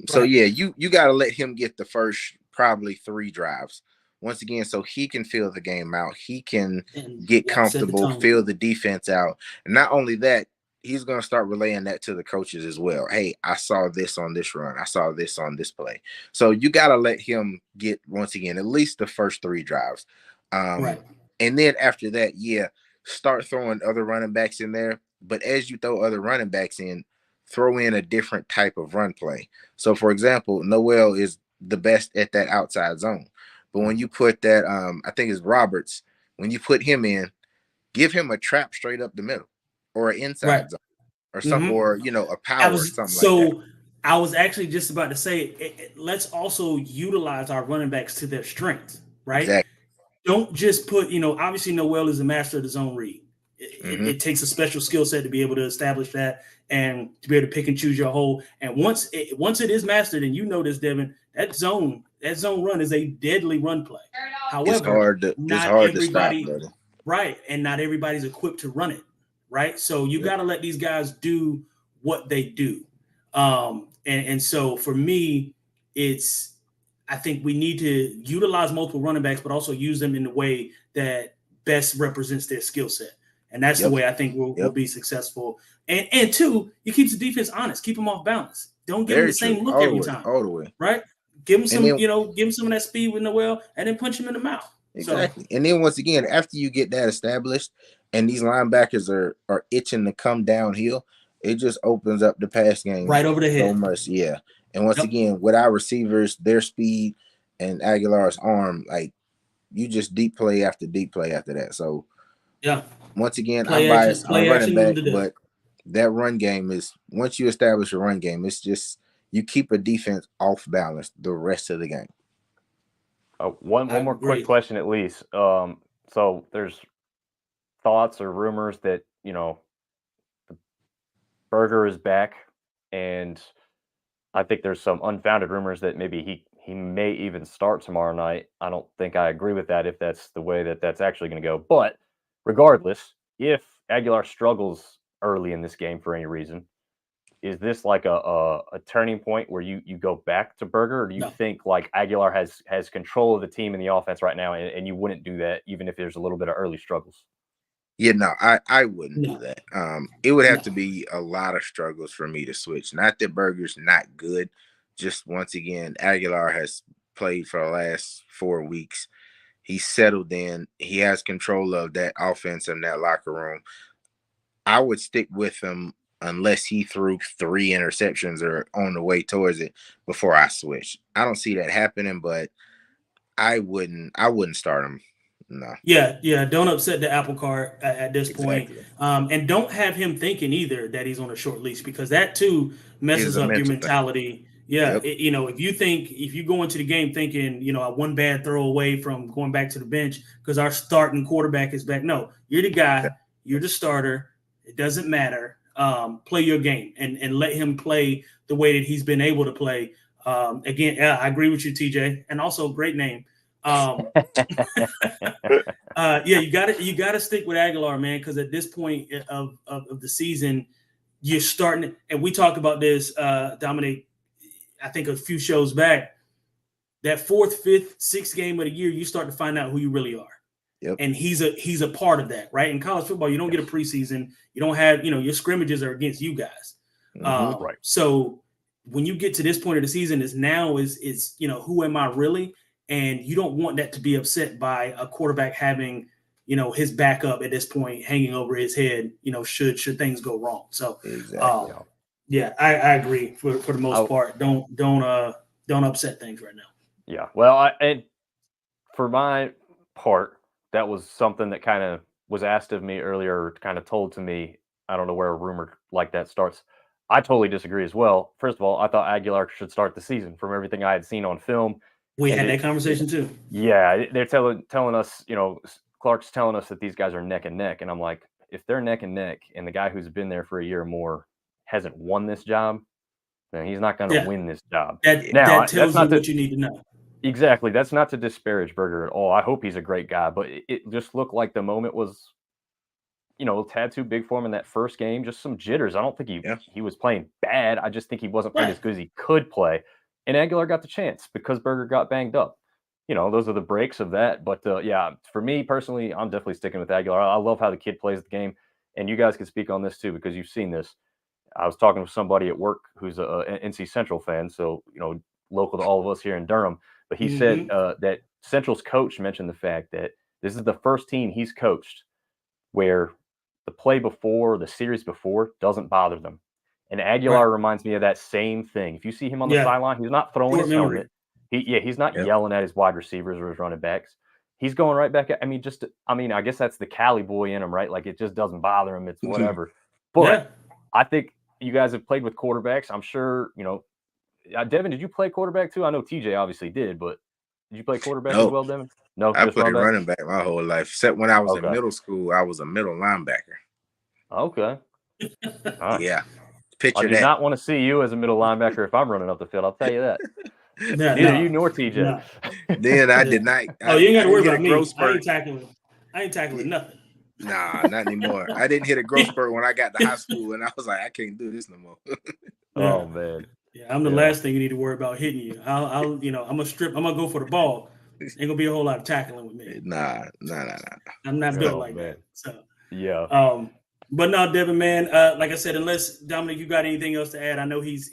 So you got to let him get the first probably 3 drives once again, so he can feel the game out. He can get comfortable, feel the defense out. And not only that, he's going to start relaying that to the coaches as well. Hey, I saw this on this run. I saw this on this play. So you got to let him get, once again, at least the first 3 drives. And then after that, yeah, start throwing other running backs in there. But as you throw other running backs in, throw in a different type of run play. So, for example, Noel is the best at that outside zone. But when you put that, I think it's Roberts, when you put him in, give him a trap straight up the middle or an inside zone or something, or, a power or something like that. I was actually just about to say, let's also utilize our running backs to their strengths, right? Exactly. Don't just put, obviously Noel is a master of the zone read. It takes a special skill set to be able to establish that and to be able to pick and choose your hole. And once it is mastered, and you know this, Devin, that zone run is a deadly run play. However, it's hard to stop, brother. Right, and not everybody's equipped to run it, right? So you got to let these guys do what they do. And so for me, I think we need to utilize multiple running backs, but also use them in the way that best represents their skill set. And that's the way I think we'll be successful. And two, it keeps the defense honest. Keep them off balance. Don't give them the same look every time. All the way. Right? Give them some, give them some of that speed with Noel and then punch him in the mouth. Exactly. So, and then once again, after you get that established and these linebackers are itching to come downhill, it just opens up the pass game right over the head. So much. Yeah. And once again, with our receivers, their speed and Aguilar's arm, like you just deep play after that. So once again, I'm biased on running back, but that run game is, once you establish a run game, it's just you keep a defense off balance the rest of the game. One more quick question at least. So there's thoughts or rumors that, Berger is back, and I think there's some unfounded rumors that maybe he may even start tomorrow night. I don't think I agree with that if that's the way that's actually going to go. But regardless, if Aguilar struggles early in this game for any reason, is this like a turning point where you go back to Berger, or do you think like Aguilar has control of the team and the offense right now, and you wouldn't do that even if there's a little bit of early struggles? Yeah, no, I wouldn't do that. It would have to be a lot of struggles for me to switch. Not that Berger's not good. Just once again, Aguilar has played for the last 4 weeks. He's settled in. He has control of that offense in that locker room. I would stick with him unless he threw 3 interceptions or on the way towards it before I switch. I don't see that happening, but I wouldn't start him. No. Yeah. Don't upset the apple cart at this point. And don't have him thinking either that he's on a short leash, because that too messes up your mentality. Yeah. If you go into the game thinking, a one bad throw away from going back to the bench because our starting quarterback is back. No, you're the guy. You're the starter. It doesn't matter. Play your game and let him play the way that he's been able to play. Again, I agree with you, TJ, and also great name. You gotta stick with Aguilar, man, because at this point of the season, you're starting, and we talked about this, Dominic, I think a few shows back. That 4th, 5th, 6th game of the year, you start to find out who you really are. Yep. And he's a part of that, right? In college football, you don't get a preseason. You don't have, your scrimmages are against you guys. Right. So when you get to this point of the season, is who am I really? And you don't want that to be upset by a quarterback having, his backup at this point hanging over his head, should things go wrong. So, I agree for the most part. Don't upset things right now. Yeah. Well, and for my part, that was something that kind of was asked of me earlier, kind of told to me. I don't know where a rumor like that starts. I totally disagree as well. First of all, I thought Aguilar should start the season from everything I had seen on film. We had that conversation too. Yeah, they're telling us, Clark's telling us that these guys are neck and neck, and I'm like, if they're neck and neck, and the guy who's been there for a year or more hasn't won this job, then he's not going to win this job. That tells you what you need to know. Exactly. That's not to disparage Berger at all. I hope he's a great guy, but it just looked like the moment was, a tad too big for him in that first game. Just some jitters. I don't think he was playing bad. I just think he wasn't playing as good as he could play. And Aguilar got the chance because Berger got banged up. Those are the breaks of that. But, for me personally, I'm definitely sticking with Aguilar. I love how the kid plays the game. And you guys can speak on this too, because you've seen this. I was talking with somebody at work who's an NC Central fan, so, local to all of us here in Durham. But he said that Central's coach mentioned the fact that This is the first team he's coached where the play before, the series before, doesn't bother them. And Aguilar reminds me of that same thing. If you see him on the sideline, he's not throwing his helmet. He's not yelling at his wide receivers or his running backs. He's going right back at, I guess that's the Cali boy in him, right? Like, it just doesn't bother him. It's whatever. But I think you guys have played with quarterbacks. I'm sure, Devin, did you play quarterback too? I know TJ obviously did, but did you play quarterback as well, Devin? No, I played running back my whole life. Except when I was in middle school, I was a middle linebacker. Okay. Right. Yeah. I do not want to see you as a middle linebacker if I'm running up the field. I'll tell you that. Neither you nor TJ. No. Then I did not. You ain't got to worry about me. I ain't tackling nothing. Nah, not anymore. I didn't hit a growth spurt when I got to high school, and I was like, I can't do this no more. Oh man. Yeah, I'm the last thing you need to worry about hitting you. I'm gonna strip. I'm gonna go for the ball. Ain't gonna be a whole lot of tackling with me. Nah. I'm not built like that. So yeah. But no, Devin, man. Like I said, unless Dominic, you got anything else to add? I know he's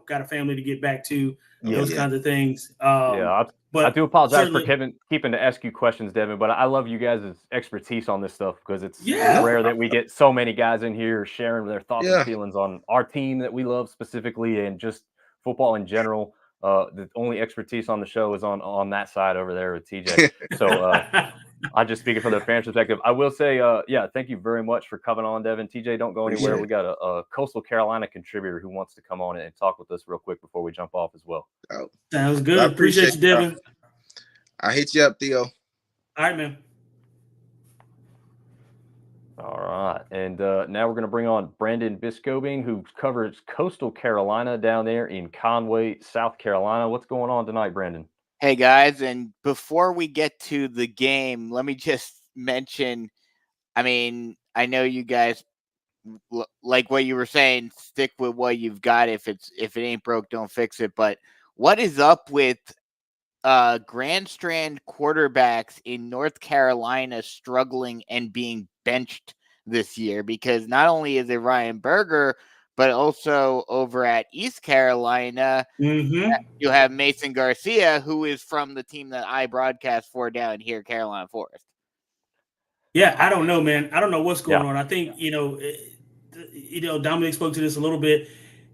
got a family to get back to. Those kinds of things. But I do apologize for keeping to ask you questions, Devin. But I love you guys' expertise on this stuff because it's rare that we get so many guys in here sharing their thoughts and feelings on our team that we love specifically and just football in general. The only expertise on the show is on that side over there with TJ. So I'm just speaking from the fan perspective. I will say, thank you very much for coming on, Devin. TJ, don't go anywhere. We got a Coastal Carolina contributor who wants to come on and talk with us real quick before we jump off as well. Oh, sounds good. I appreciate you, Devin. I'll hit you up, Theo. All right, man. All right. And now we're going to bring on Brandon Biscobing, who covers Coastal Carolina down there in Conway, South Carolina. What's going on tonight, Brandon? Hey, guys. And before we get to the game, let me just mention, I know you guys, like what you were saying, stick with what you've got. If it ain't broke, don't fix it. But what is up with Grand Strand quarterbacks in North Carolina struggling and being benched this year? Because not only is it Ryan Berger, but also over at East Carolina, you have Mason Garcia, who is from the team that I broadcast for down here, Carolina Forest. Yeah, I don't know, man. I don't know what's going on. I think, Dominic spoke to this a little bit.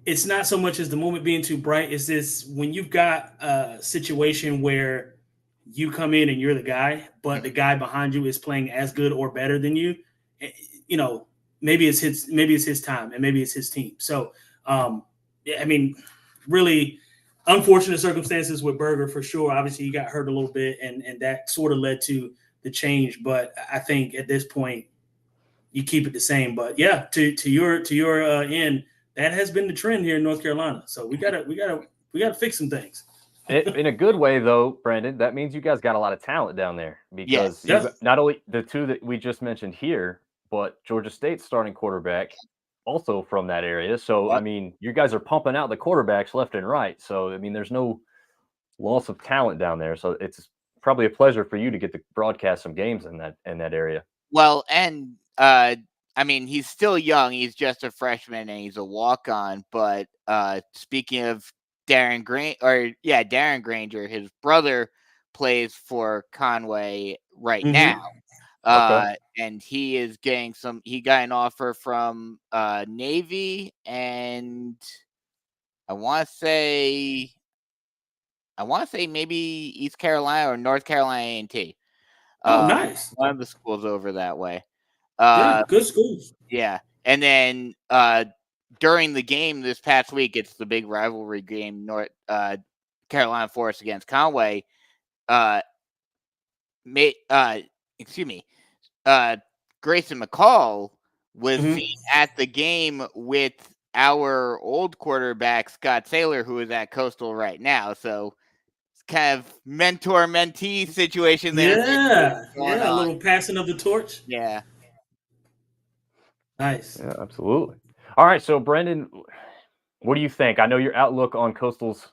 It's not so much as the moment being too bright. It's this when you've got a situation where you come in and you're the guy, but the guy behind you is playing as good or better than you. Maybe it's his time and maybe it's his team. So, really unfortunate circumstances with Berger for sure. Obviously, he got hurt a little bit, and that sort of led to the change. But I think at this point, you keep it the same. But yeah, to your end. That has been the trend here in North Carolina. So we gotta fix some things. In a good way, though, Brandon, that means you guys got a lot of talent down there because not only the two that we just mentioned here, but Georgia State's starting quarterback also from that area. So, you guys are pumping out the quarterbacks left and right. So, there's no loss of talent down there. So it's probably a pleasure for you to get to broadcast some games in that area. Well, and he's still young. He's just a freshman and he's a walk-on. But speaking of Darren Granger, his brother plays for Conway right now. And he is getting he got an offer from Navy and I want to say maybe East Carolina or North Carolina A&T. Nice. One of the schools over that way. Good schools. Yeah. And then during the game this past week, it's the big rivalry game, North Carolina Forest against Conway. Grayson McCall was seen at the game with our old quarterback, Scott Saylor, who is at Coastal right now. So it's kind of mentor-mentee situation there. Yeah, a little passing of the torch. Yeah. Nice. Yeah, absolutely. All right, so Brandon, what do you think? I know your outlook on Coastal's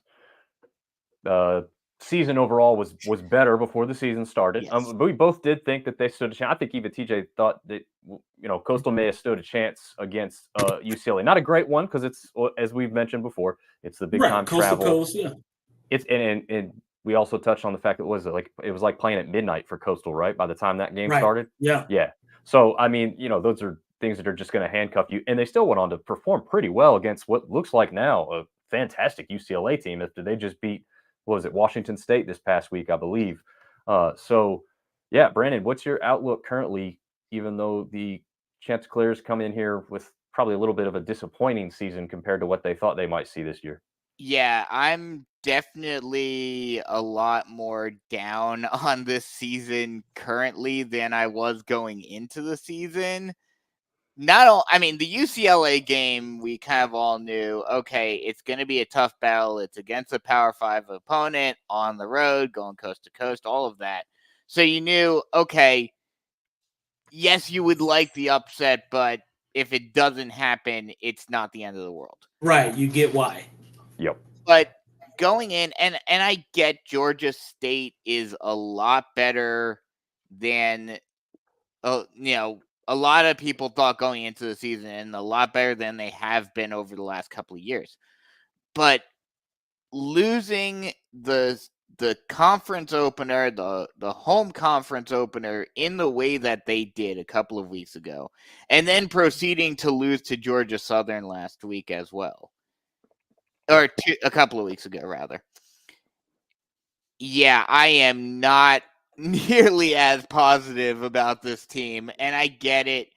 season overall was better before the season started. Yes. We both did think that they stood a chance. I think even TJ thought that Coastal may have stood a chance against UCLA. Not a great one because it's, as we've mentioned before, it's the big time Coastal travel. Coast, yeah. It's and we also touched on the fact that it was like playing at midnight for Coastal, right? By the time that game Right. started. Yeah. Yeah. So, I mean, those are things that are just going to handcuff you. And they still went on to perform pretty well against what looks like now a fantastic UCLA team after they just beat, Washington State this past week, I believe. So, yeah, Brandon, what's your outlook currently, even though the Chanticleers come in here with probably a little bit of a disappointing season compared to what they thought they might see this year? Yeah, I'm definitely a lot more down on this season currently than I was going into the season. The UCLA game, we kind of all knew, okay, it's going to be a tough battle. It's against a Power 5 opponent on the road, going coast to coast, all of that. So you knew, okay, yes, you would like the upset, but if it doesn't happen, it's not the end of the world. Right. You get why. Yep. But going in, and I get Georgia State is a lot better than, a lot of people thought going into the season, and a lot better than they have been over the last couple of years. But losing the conference opener, the home conference opener in the way that they did a couple of weeks ago, and then proceeding to lose to Georgia Southern last week as well. Or a couple of weeks ago, rather. Yeah, I am not nearly as positive about this team, and I get it.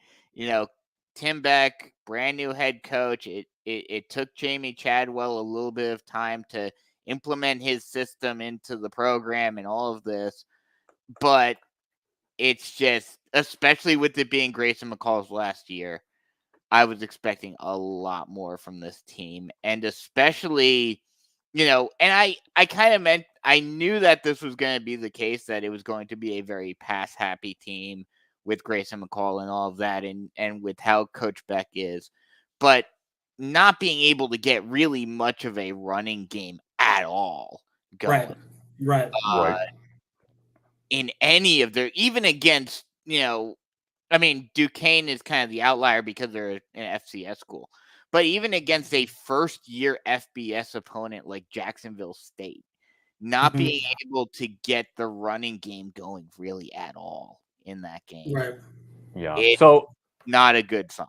Tim Beck, brand new head coach. It took Jamie Chadwell a little bit of time to implement his system into the program and all of this, but it's just, especially with it being Grayson McCall's last year, I was expecting a lot more from this team, and especially, and I kind of meant, I knew that this was going to be the case, that it was going to be a very pass-happy team with Grayson McCall and all of that, and with how Coach Beck is, but not being able to get really much of a running game at all going. Right. In any of their, even against, Duquesne is kind of the outlier because they're an FCS school. But even against a first-year FBS opponent like Jacksonville State, not being able to get the running game going really at all in that game. Right. Yeah. It's not a good sign.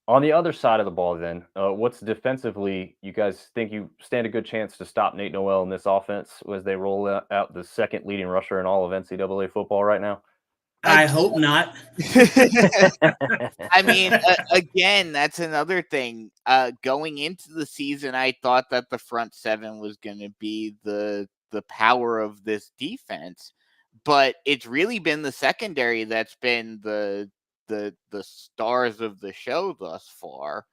On the other side of the ball, then, what's defensively? You guys think you stand a good chance to stop Nate Noel in this offense as they roll out the second leading rusher in all of NCAA football right now? I hope not. Again, that's another thing. Going into the season, I thought that the front seven was going to be the power of this defense, but it's really been the secondary that's been the stars of the show thus far.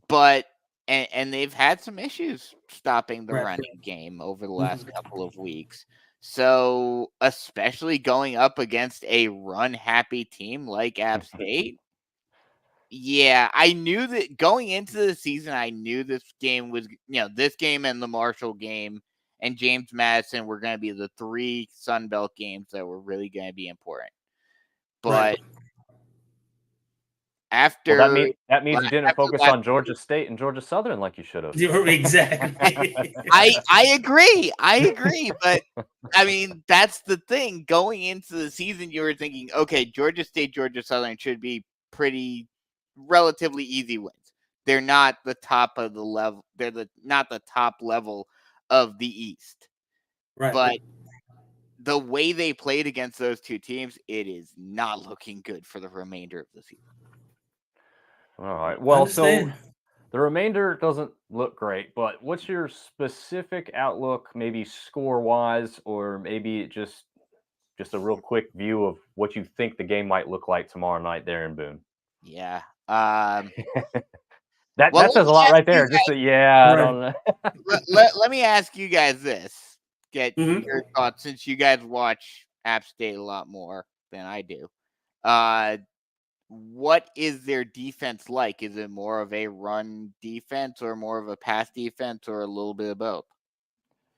But and they've had some issues stopping the running game over the last couple of weeks. So, especially going up against a run-happy team like App State, yeah, I knew that going into the season, I knew this game was, this game and the Marshall game and James Madison were going to be the three Sun Belt games that were really going to be important. But after that means you didn't focus on Georgia State and Georgia Southern like you should have. Exactly. I agree, but that's the thing. Going into the season, you were thinking, okay, Georgia State, Georgia Southern should be pretty relatively easy wins. They're not the top of the level. They're not the top level of the East. Right. But the way they played against those two teams, it is not looking good for the remainder of the season. All right. Well, so the remainder doesn't look great, but what's your specific outlook, maybe score-wise, or maybe just a real quick view of what you think the game might look like tomorrow night there in Boone? Yeah. That says a lot right there. Just I don't know. let me ask you guys this. Get your thoughts, since you guys watch App State a lot more than I do. What is their defense like? Is it more of a run defense or more of a pass defense or a little bit of both?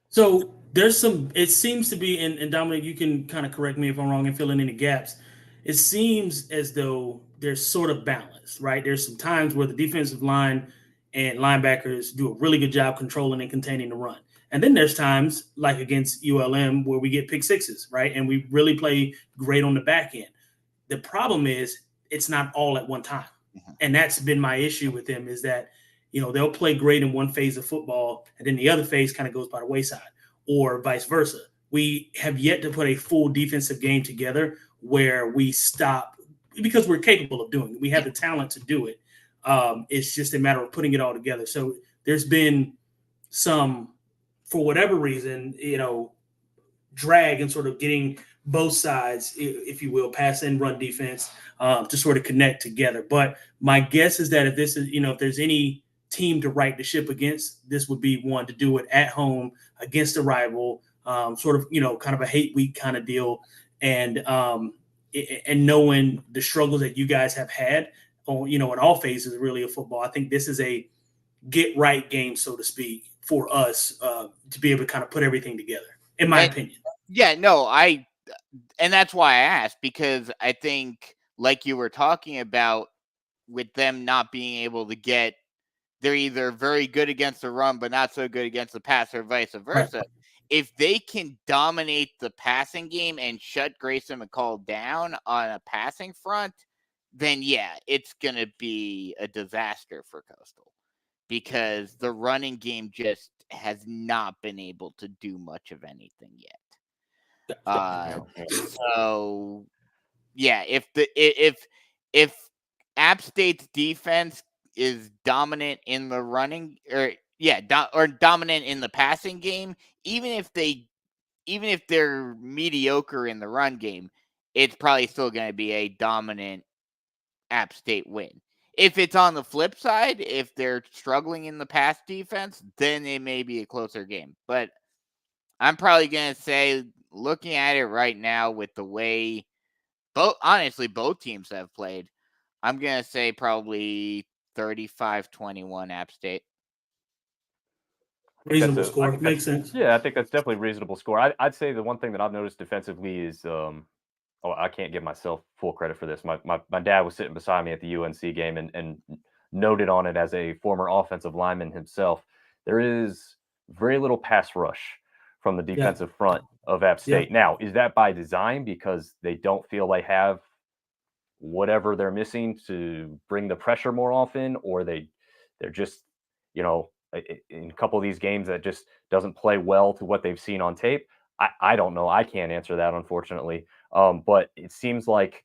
So there's it seems to be, and Dominic, you can kind of correct me if I'm wrong and fill in any gaps. It seems as though there's sort of balance, right? There's some times where the defensive line and linebackers do a really good job controlling and containing the run. And then there's times like against ULM where we get pick sixes, right? And we really play great on the back end. The problem is it's not all at one time. And that's been my issue with them is that, they'll play great in one phase of football and then the other phase kind of goes by the wayside or vice versa. We have yet to put a full defensive game together where we stop because we're capable of doing it. We have the talent to do it. It's just a matter of putting it all together. So there's been some, for whatever reason, drag and sort of getting both sides, if you will, pass and run defense to sort of connect together. But my guess is that if this is, if there's any team to right the ship against, this would be one to do it at home against a rival, sort of, kind of a hate week kind of deal. And knowing the struggles that you guys have had on, in all phases really of football, I think this is a get right game, so to speak, for us to be able to kind of put everything together, in my opinion. Yeah, no, and that's why I asked, because I think, like you were talking about, with them not being able to they're either very good against the run, but not so good against the pass, or vice versa. Right. If they can dominate the passing game and shut Grayson McCall down on a passing front, then yeah, it's going to be a disaster for Coastal, because the running game just has not been able to do much of anything yet. So yeah, if App State's defense is dominant in the running, or dominant in the passing game, even if they're mediocre in the run game, it's probably still going to be a dominant App State win. If it's on the flip side, if they're struggling in the pass defense, then it may be a closer game. But I'm probably going to say, looking at it right now with the way both teams have played, I'm going to say probably 35-21 App State. Reasonable score. Makes sense. Yeah, I think that's definitely a reasonable score. I'd say the one thing that I've noticed defensively is, I can't give myself full credit for this. My dad was sitting beside me at the UNC game and noted on it as a former offensive lineman himself. There is very little pass rush from the defensive front of App State. Now, is that by design because they don't feel they have whatever they're missing to bring the pressure more often, or they're just, in a couple of these games that just doesn't play well to what they've seen on tape? I don't know. I can't answer that, unfortunately. But it seems like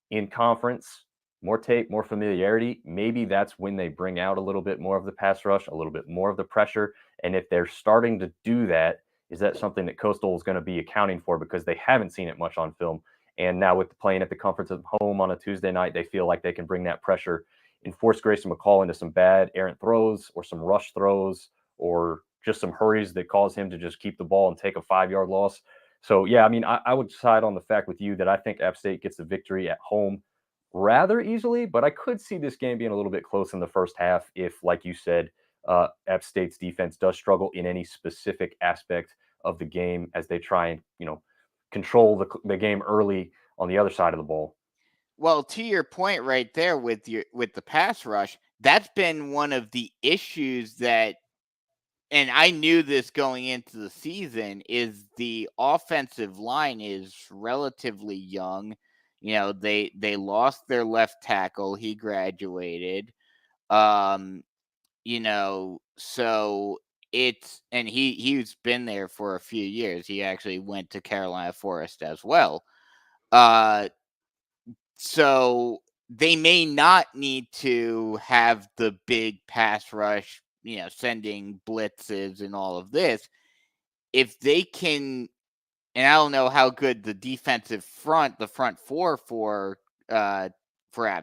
in conference, more tape, more familiarity, maybe that's when they bring out a little bit more of the pass rush, a little bit more of the pressure. And if they're starting to do that, is that something that Coastal is going to be accounting for, because they haven't seen it much on film? And now with playing at the conference at home on a Tuesday night, they feel like they can bring that pressure and force Grayson McCall into some bad errant throws or some rush throws or just some hurries that cause him to just keep the ball and take a 5-yard loss. So, yeah, I mean, I would side on the fact with you that I think App State gets the victory at home rather easily, but I could see this game being a little bit close in the first half if, like you said, App State's defense does struggle in any specific aspect of the game as they try and, control the game early on the other side of the ball. Well, to your point right there with the pass rush, that's been one of the issues that, and I knew this going into the season, is the offensive line is relatively young. They lost their left tackle. He graduated. So he's been there for a few years. He actually went to Carolina Forest as well. So they may not need to have the big pass rush, sending blitzes and all of this. If they can, and I don't know how good the defensive front, the front four for App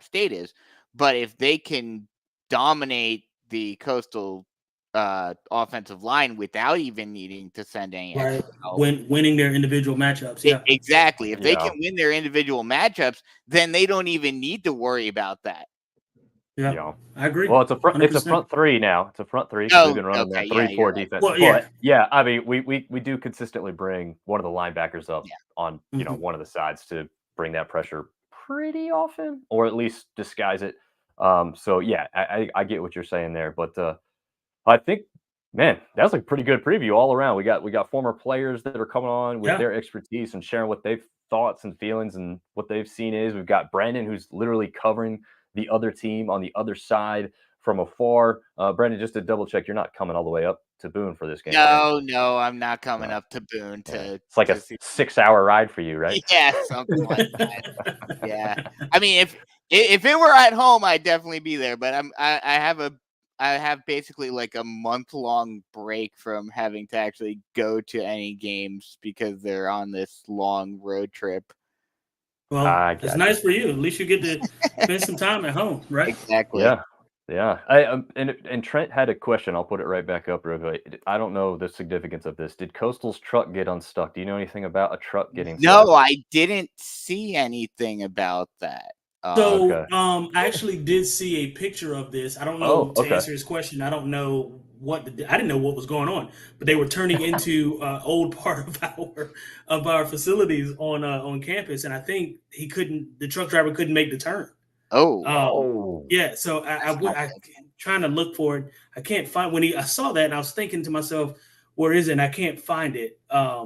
State is, but if they can dominate the Coastal offensive line without even needing to send any extra help, winning their individual matchups. Yeah, exactly. If they can win their individual matchups, then they don't even need to worry about that. Yeah, I agree. Well, it's a front three now. It's a front three. We've been running that 3-4 defense. Well, but I mean, we do consistently bring one of the linebackers up on one of the sides to bring that pressure pretty often, or at least disguise it. So yeah, I get what you're saying there, but I think Man, that was a pretty good preview all around. We got former players that are coming on with Yeah. their expertise and sharing what they've thoughts and feelings and what they've seen is. We've got Brandon, who's literally covering the other team on the other side from afar. Brandon, just to double check, you're not coming all the way up to Boone for this game. Right? No, I'm not coming up to Boone It's like a 6-hour ride for you, right? Yeah, something like that. Yeah, I mean, if it were at home, I'd definitely be there. But I have basically like a month-long break from having to actually go to any games because they're on this long road trip. Well, it's nice for you. At least you get to spend some time at home, right? Exactly. Yeah. And Trent had a question. I'll put it right back up real quick. I don't know the significance of this. Did Coastal's truck get unstuck? Do you know anything about a truck getting stuck? No, I didn't see anything about that. So, I actually did see a picture of this. I don't know to answer his question. I don't know I didn't know what was going on, but they were turning into old part of our facilities on campus, and I think the truck driver couldn't make the turn. Yeah. So I'm trying to look for it. I can't find I saw that, and I was thinking to myself, where is it? And I can't find it. I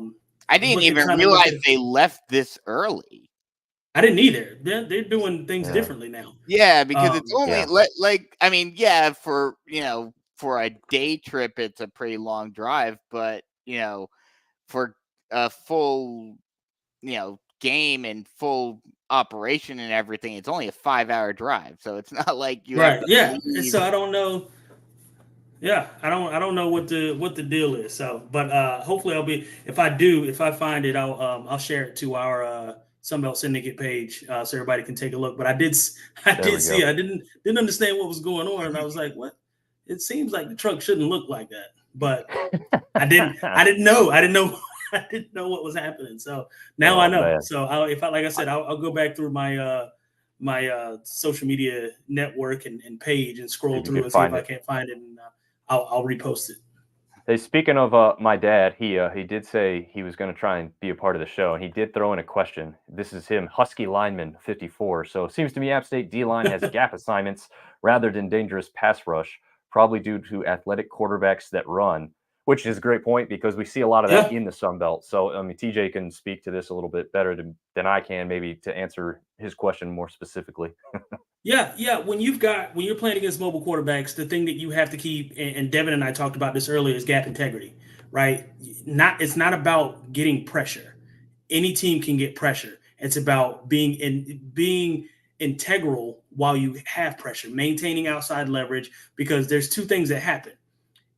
didn't even realize they left this early. I didn't either. They're doing things differently now. Yeah, because it's only for a day trip, it's a pretty long drive, but for a full game and full operation and everything, it's only a 5-hour drive. So it's not like you right. Yeah. And so I don't know. Yeah, I don't know what the deal is. So, but hopefully if I find it, I'll share it to our Sun Belt Syndicate page so everybody can take a look. But I did see it. I didn't understand what was going on, and I was like, what? It seems like the truck shouldn't look like that. But I didn't know what was happening. So now I know. Man. So I'll go back through my my social media network and page and scroll through and see if I can't find it, and I'll repost it. Hey, speaking of my dad, he did say he was going to try and be a part of the show, and he did throw in a question. This is him, Husky Lineman 54. So it seems to me App State D-line has gap assignments rather than dangerous pass rush, probably due to athletic quarterbacks that run, which is a great point because we see a lot of that in the Sun Belt. So, I mean, TJ can speak to this a little bit better than I can, maybe to answer his question more specifically. Yeah. When you're playing against mobile quarterbacks, the thing that you have to keep, and Devin and I talked about this earlier, is gap integrity, right? It's not about getting pressure. Any team can get pressure. It's about being integral while you have pressure, maintaining outside leverage, because there's two things that happen.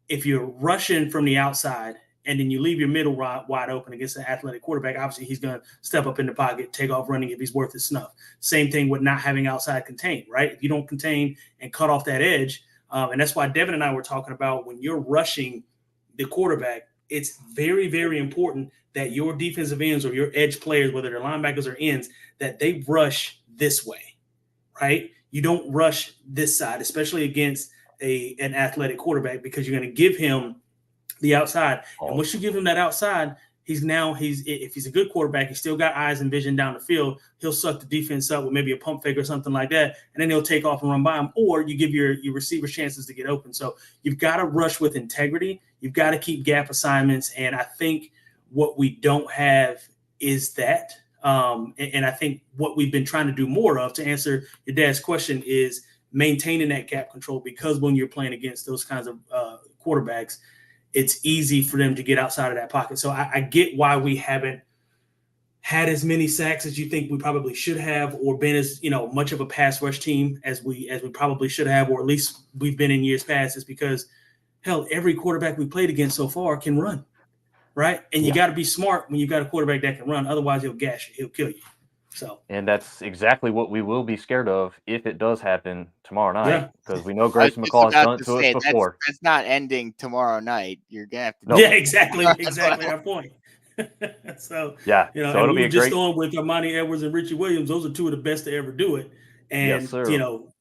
If you're rushing from the outside and then you leave your middle wide open against an athletic quarterback, obviously he's going to step up in the pocket, take off running if he's worth his snuff. Same thing with not having outside contain, right? If you don't contain and cut off that edge, and that's why Devin and I were talking about when you're rushing the quarterback, it's very, very important that your defensive ends or your edge players, whether they're linebackers or ends, that they rush this way, right? You don't rush this side, especially against an athletic quarterback, because you're going to give him the outside. And once you give him that outside, if he's a good quarterback, he's still got eyes and vision down the field. He'll suck the defense up with maybe a pump fake or something like that, and then he'll take off and run by him, or you give your receivers chances to get open. So you've got to rush with integrity. You've got to keep gap assignments, and I think what we don't have is that. And I think what we've been trying to do more of, to answer your dad's question, is maintaining that gap control, because when you're playing against those kinds of quarterbacks, it's easy for them to get outside of that pocket. So I get why we haven't had as many sacks as you think we probably should have, or been as much of a pass rush team as we probably should have, or at least we've been in years past. Is because, hell, every quarterback we played against so far can run, right? And you got to be smart when you've got a quarterback that can run. Otherwise, he'll gash you. He'll kill you. So, and that's exactly what we will be scared of if it does happen tomorrow night, because we know Grayson McCall has done it to us before. That's not ending tomorrow night. You're gonna have to. Yeah, exactly our point. So it'll be just on with Armanti Edwards and Richie Williams. Those are two of the best to ever do it. And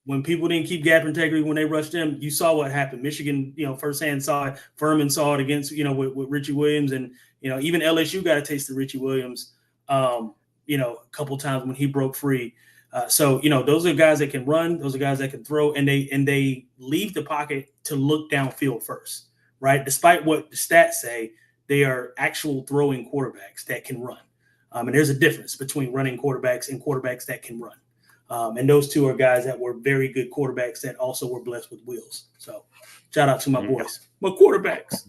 when people didn't keep gap integrity when they rushed them, you saw what happened. Michigan, firsthand saw it. Furman saw it against with Richie Williams, and even LSU got a taste of Richie Williams. A couple times when he broke free. So those are guys that can run. Those are guys that can throw, and they leave the pocket to look downfield first, right? Despite what the stats say, they are actual throwing quarterbacks that can run. And there's a difference between running quarterbacks and quarterbacks that can run. And those two are guys that were very good quarterbacks that also were blessed with wheels. So shout out to my boys, my quarterbacks.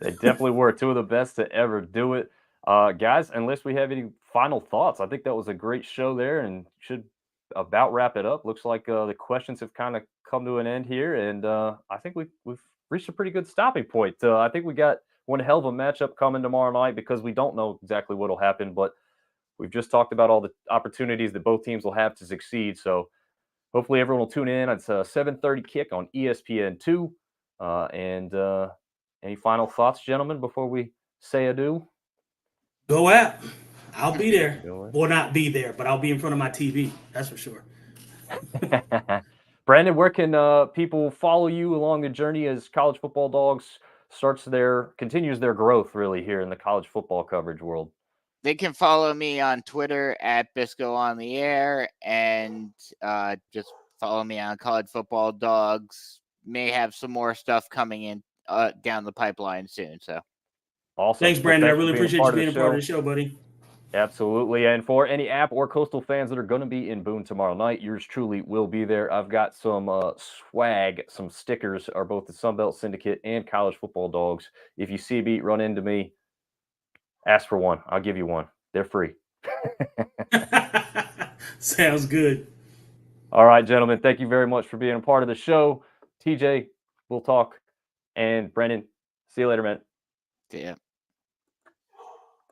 They definitely were two of the best to ever do it. Guys, unless we have any final thoughts, I think that was a great show there and should about wrap it up. Looks like the questions have kind of come to an end here, and I think we've reached a pretty good stopping point. I think we got one hell of a matchup coming tomorrow night because we don't know exactly what will happen, but we've just talked about all the opportunities that both teams will have to succeed. So hopefully everyone will tune in. It's a 7:30 kick on ESPN2. And any final thoughts, gentlemen, before we say adieu? Go App. I'll be there. Or not be there, but I'll be in front of my TV. That's for sure. Brandon, where can people follow you along the journey as College Football Dogs continues their growth really here in the college football coverage world? They can follow me on Twitter at Bisco on the Air, and just follow me on College Football Dogs. May have some more stuff coming in down the pipeline soon. So awesome. Thanks, Brandon. I really appreciate you being a part of the show, buddy. Absolutely. And for any App or Coastal fans that are going to be in Boone tomorrow night, yours truly will be there. I've got some swag, some stickers are both the Sun Belt Syndicate and College Football Dogs. If you see a beat, run into me, ask for one. I'll give you one. They're free. Sounds good. All right, gentlemen. Thank you very much for being a part of the show. TJ, we'll talk. And Brendan, see you later, man. See ya.